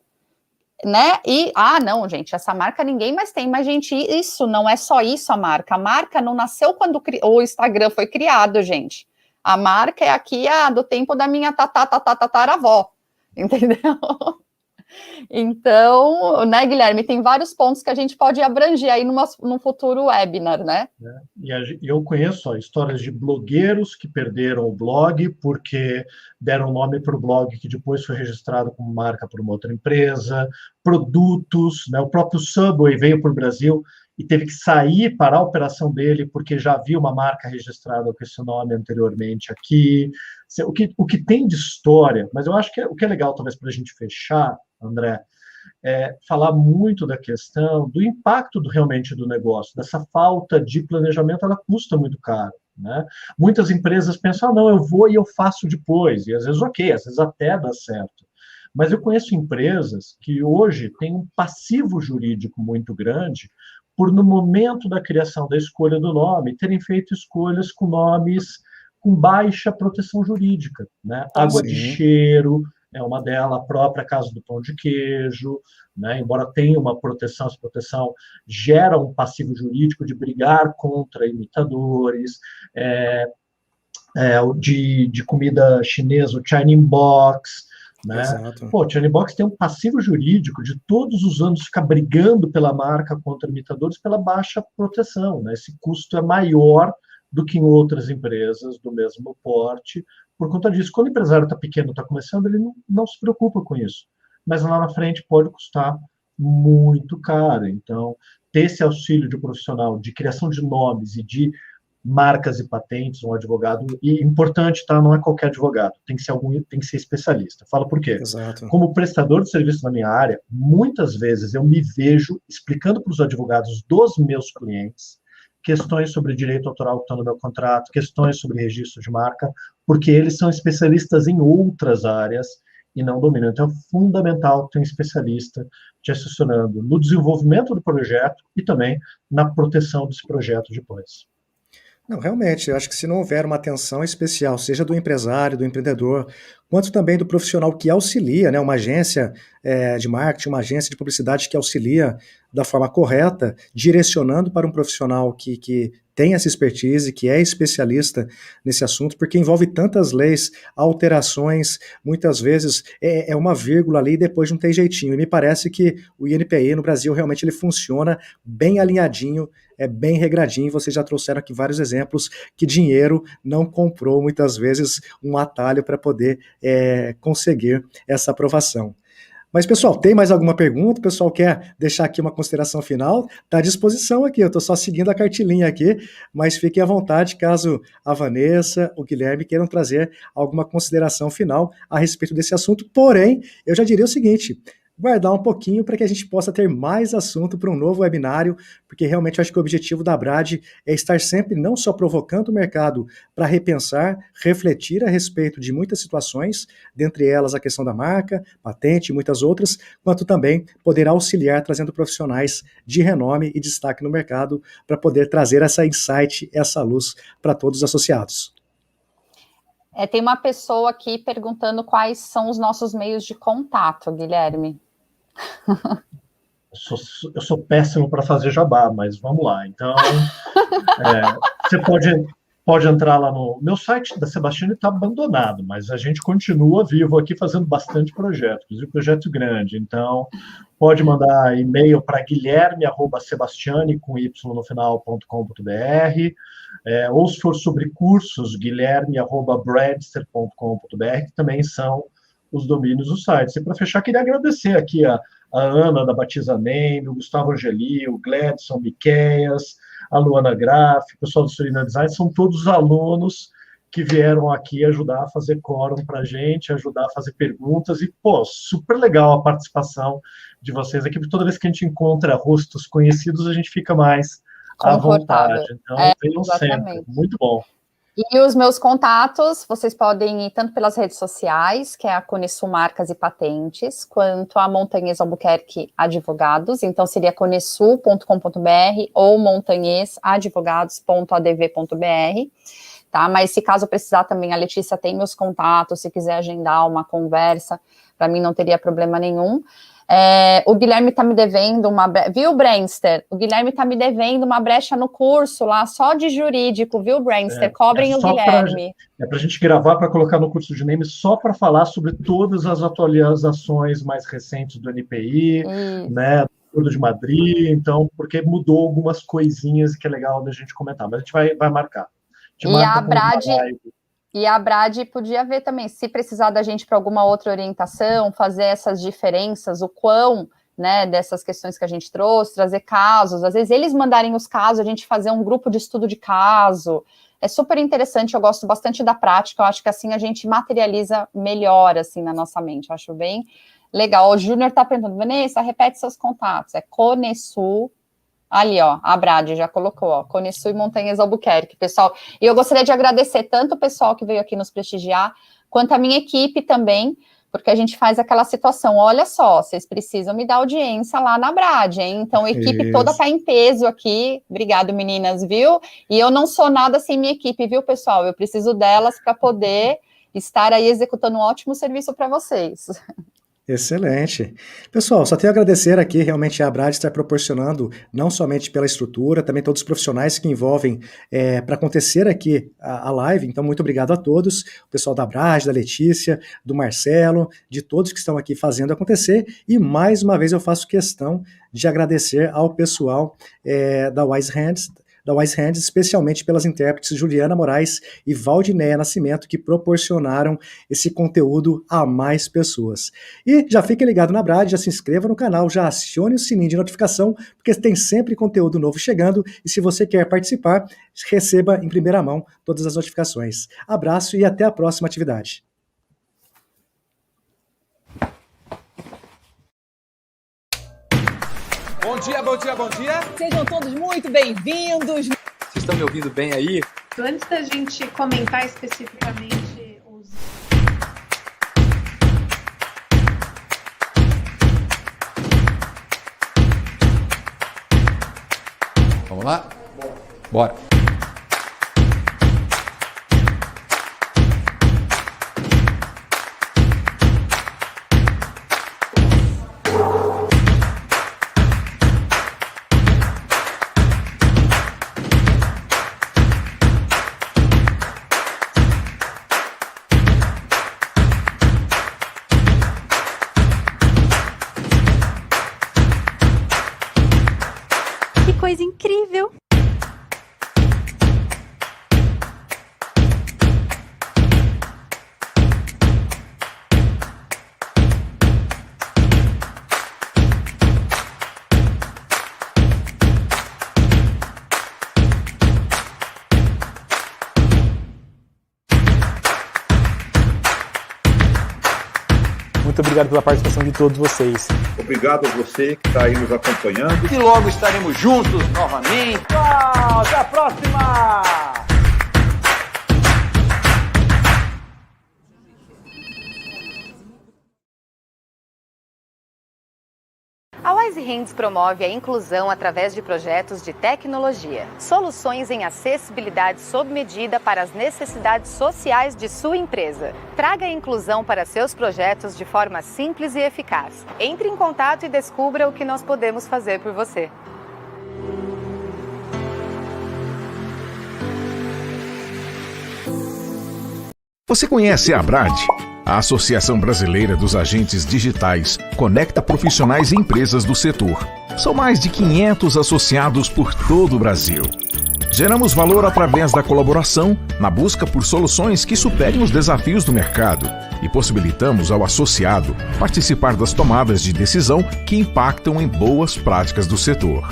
né? E, não, gente, essa marca ninguém mais tem, mas, gente, isso não é só isso a marca não nasceu quando o Instagram foi criado, gente. A marca é aqui do tempo da minha tataravó, entendeu? Então, né, Guilherme, tem vários pontos que a gente pode abranger aí num futuro webinar, né? E eu conheço histórias de blogueiros que perderam o blog porque deram nome para o blog que depois foi registrado como marca por uma outra empresa, produtos, né? O próprio Subway veio para o Brasil e teve que sair para a operação dele porque já havia uma marca registrada com esse nome anteriormente aqui. O que tem de história, mas eu acho que o que é legal, talvez, para a gente fechar, André, falar muito da questão do impacto realmente do negócio, dessa falta de planejamento, ela custa muito caro, né? Muitas empresas pensam, não, eu vou e eu faço depois, e às vezes às vezes até dá certo. Mas eu conheço empresas que hoje têm um passivo jurídico muito grande por, no momento da criação da escolha do nome, terem feito escolhas com nomes com baixa proteção jurídica, né? Água de cheiro, é uma delas, a própria Casa do Pão de Queijo, né? Embora tenha uma proteção, essa proteção gera um passivo jurídico de brigar contra imitadores, de comida chinesa, o China Box, né? Pô, o China Box tem um passivo jurídico de todos os anos ficar brigando pela marca contra imitadores pela baixa proteção, né? Esse custo é maior do que em outras empresas do mesmo porte, por conta disso. Quando o empresário está pequeno, está começando, ele não se preocupa com isso, mas lá na frente pode custar muito caro. Então, ter esse auxílio de profissional de criação de nomes e de marcas e patentes, um advogado, e importante, tá? Não é qualquer advogado, tem que ser especialista. Fala por quê? Exato. Como prestador de serviço na minha área, muitas vezes eu me vejo explicando para os advogados dos meus clientes questões sobre direito autoral que estão no meu contrato, questões sobre registro de marca, porque eles são especialistas em outras áreas e não dominam. Então, é fundamental ter um especialista te assessorando no desenvolvimento do projeto e também na proteção desse projeto depois. Não, realmente, eu acho que se não houver uma atenção especial, seja do empresário, do empreendedor, quanto também do profissional que auxilia, né, uma agência de marketing, uma agência de publicidade que auxilia da forma correta, direcionando para um profissional que tem essa expertise, que é especialista nesse assunto, porque envolve tantas leis, alterações, muitas vezes é uma vírgula ali e depois não tem jeitinho. E me parece que o INPI no Brasil realmente ele funciona bem alinhadinho, é bem regradinho. Vocês já trouxeram aqui vários exemplos que dinheiro não comprou muitas vezes um atalho para poder conseguir essa aprovação. Mas, pessoal, tem mais alguma pergunta? O pessoal quer deixar aqui uma consideração final? Está à disposição aqui, eu estou só seguindo a cartilinha aqui, mas fiquem à vontade caso a Vanessa, o Guilherme queiram trazer alguma consideração final a respeito desse assunto. Porém, eu já diria o seguinte, guardar um pouquinho para que a gente possa ter mais assunto para um novo webinário, porque realmente eu acho que o objetivo da Brad é estar sempre não só provocando o mercado para repensar, refletir a respeito de muitas situações, dentre elas a questão da marca, patente e muitas outras, quanto também poder auxiliar trazendo profissionais de renome e destaque no mercado para poder trazer essa insight, essa luz para todos os associados. Tem uma pessoa aqui perguntando quais são os nossos meios de contato, Guilherme. Eu sou péssimo para fazer jabá, mas vamos lá. Então, você pode entrar lá no... Meu site da Sebastiani está abandonado, mas a gente continua vivo aqui fazendo bastante projeto, inclusive projeto grande. Então, pode mandar e-mail para guilherme@sebastiani, com y no final.com.br, ou se for sobre cursos, guilherme@bradster.com.br, que também são os domínios do site. E para fechar, queria agradecer aqui a Ana da Batiza Name, o Gustavo Angeli, o Gledson Miqueias, a Luana Graf, o pessoal do Surina Design, são todos alunos que vieram aqui ajudar a fazer quórum para a gente, ajudar a fazer perguntas, e, pô, super legal a participação de vocês aqui, porque toda vez que a gente encontra rostos conhecidos, a gente fica mais à vontade. Então, venham sempre. Muito bom. E os meus contatos, vocês podem ir tanto pelas redes sociais, que é a Conesul Marcas e Patentes, quanto a Montanhês Albuquerque Advogados, então seria conesul.com.br ou montanhesadvogados.adv.br, tá? Mas se caso precisar também, a Letícia tem meus contatos, se quiser agendar uma conversa, para mim não teria problema nenhum. O Guilherme está me devendo viu, Brandster? O Guilherme está me devendo uma brecha no curso lá, só de jurídico, viu, Brandster? Cobrem o Guilherme. Para a gente gravar, para colocar no curso de NAME, só para falar sobre todas as atualizações mais recentes do NPI, né, do de Madrid, então, porque mudou algumas coisinhas que é legal da gente comentar, mas a gente vai marcar. E a Brad podia ver também, se precisar da gente para alguma outra orientação, fazer essas diferenças, o quão, né, dessas questões que a gente trouxe, trazer casos, às vezes eles mandarem os casos, a gente fazer um grupo de estudo de caso, é super interessante, eu gosto bastante da prática, eu acho que assim a gente materializa melhor, assim, na nossa mente, eu acho bem legal. O Júnior está perguntando, Vanessa, repete seus contatos, é Conesul, ali, ó, a Brad já colocou, ó, Conesul e Montanhês Albuquerque, pessoal. E eu gostaria de agradecer tanto o pessoal que veio aqui nos prestigiar, quanto a minha equipe também, porque a gente faz aquela situação, olha só, vocês precisam me dar audiência lá na Brad, hein? Então a equipe toda tá em peso aqui, obrigado meninas, viu? E eu não sou nada sem minha equipe, viu, pessoal? Eu preciso delas para poder estar aí executando um ótimo serviço para vocês. Excelente. Pessoal, só tenho a agradecer aqui realmente a Abrad estar proporcionando, não somente pela estrutura, também todos os profissionais que envolvem para acontecer aqui a live. Então, muito obrigado a todos, o pessoal da Abrad, da Letícia, do Marcelo, de todos que estão aqui fazendo acontecer. E mais uma vez eu faço questão de agradecer ao pessoal da Wise Hands, especialmente pelas intérpretes Juliana Moraes e Valdinéia Nascimento, que proporcionaram esse conteúdo a mais pessoas. E já fique ligado na Abrad, já se inscreva no canal, já acione o sininho de notificação, porque tem sempre conteúdo novo chegando, e se você quer participar, receba em primeira mão todas as notificações. Abraço e até a próxima atividade. Bom dia, bom dia, bom dia. Sejam todos muito bem-vindos. Vocês estão me ouvindo bem aí? Antes da gente comentar especificamente os... Vamos lá? Bora. Que coisa incrível! Muito obrigado pela participação de todos vocês. Obrigado a você que está aí nos acompanhando. E logo estaremos juntos novamente. Tchau, até a próxima! A Wise Hands promove a inclusão através de projetos de tecnologia, soluções em acessibilidade sob medida para as necessidades sociais de sua empresa. Traga a inclusão para seus projetos de forma simples e eficaz. Entre em contato e descubra o que nós podemos fazer por você. Você conhece a Abrad? A Associação Brasileira dos Agentes Digitais conecta profissionais e empresas do setor. São mais de 500 associados por todo o Brasil. Geramos valor através da colaboração na busca por soluções que superem os desafios do mercado e possibilitamos ao associado participar das tomadas de decisão que impactam em boas práticas do setor.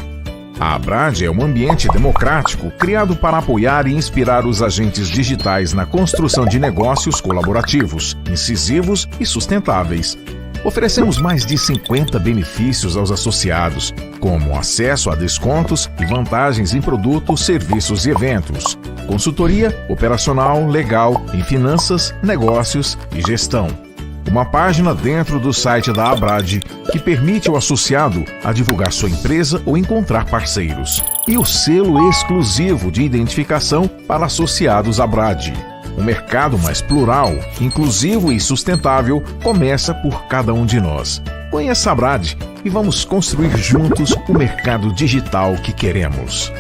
A Abrad é um ambiente democrático criado para apoiar e inspirar os agentes digitais na construção de negócios colaborativos, incisivos e sustentáveis. Oferecemos mais de 50 benefícios aos associados, como acesso a descontos e vantagens em produtos, serviços e eventos, consultoria operacional, legal, em finanças, negócios e gestão. Uma página dentro do site da Abrad que permite ao associado a divulgar sua empresa ou encontrar parceiros. E o selo exclusivo de identificação para associados Abrad. Um mercado mais plural, inclusivo e sustentável começa por cada um de nós. Conheça a Abrad e vamos construir juntos o mercado digital que queremos.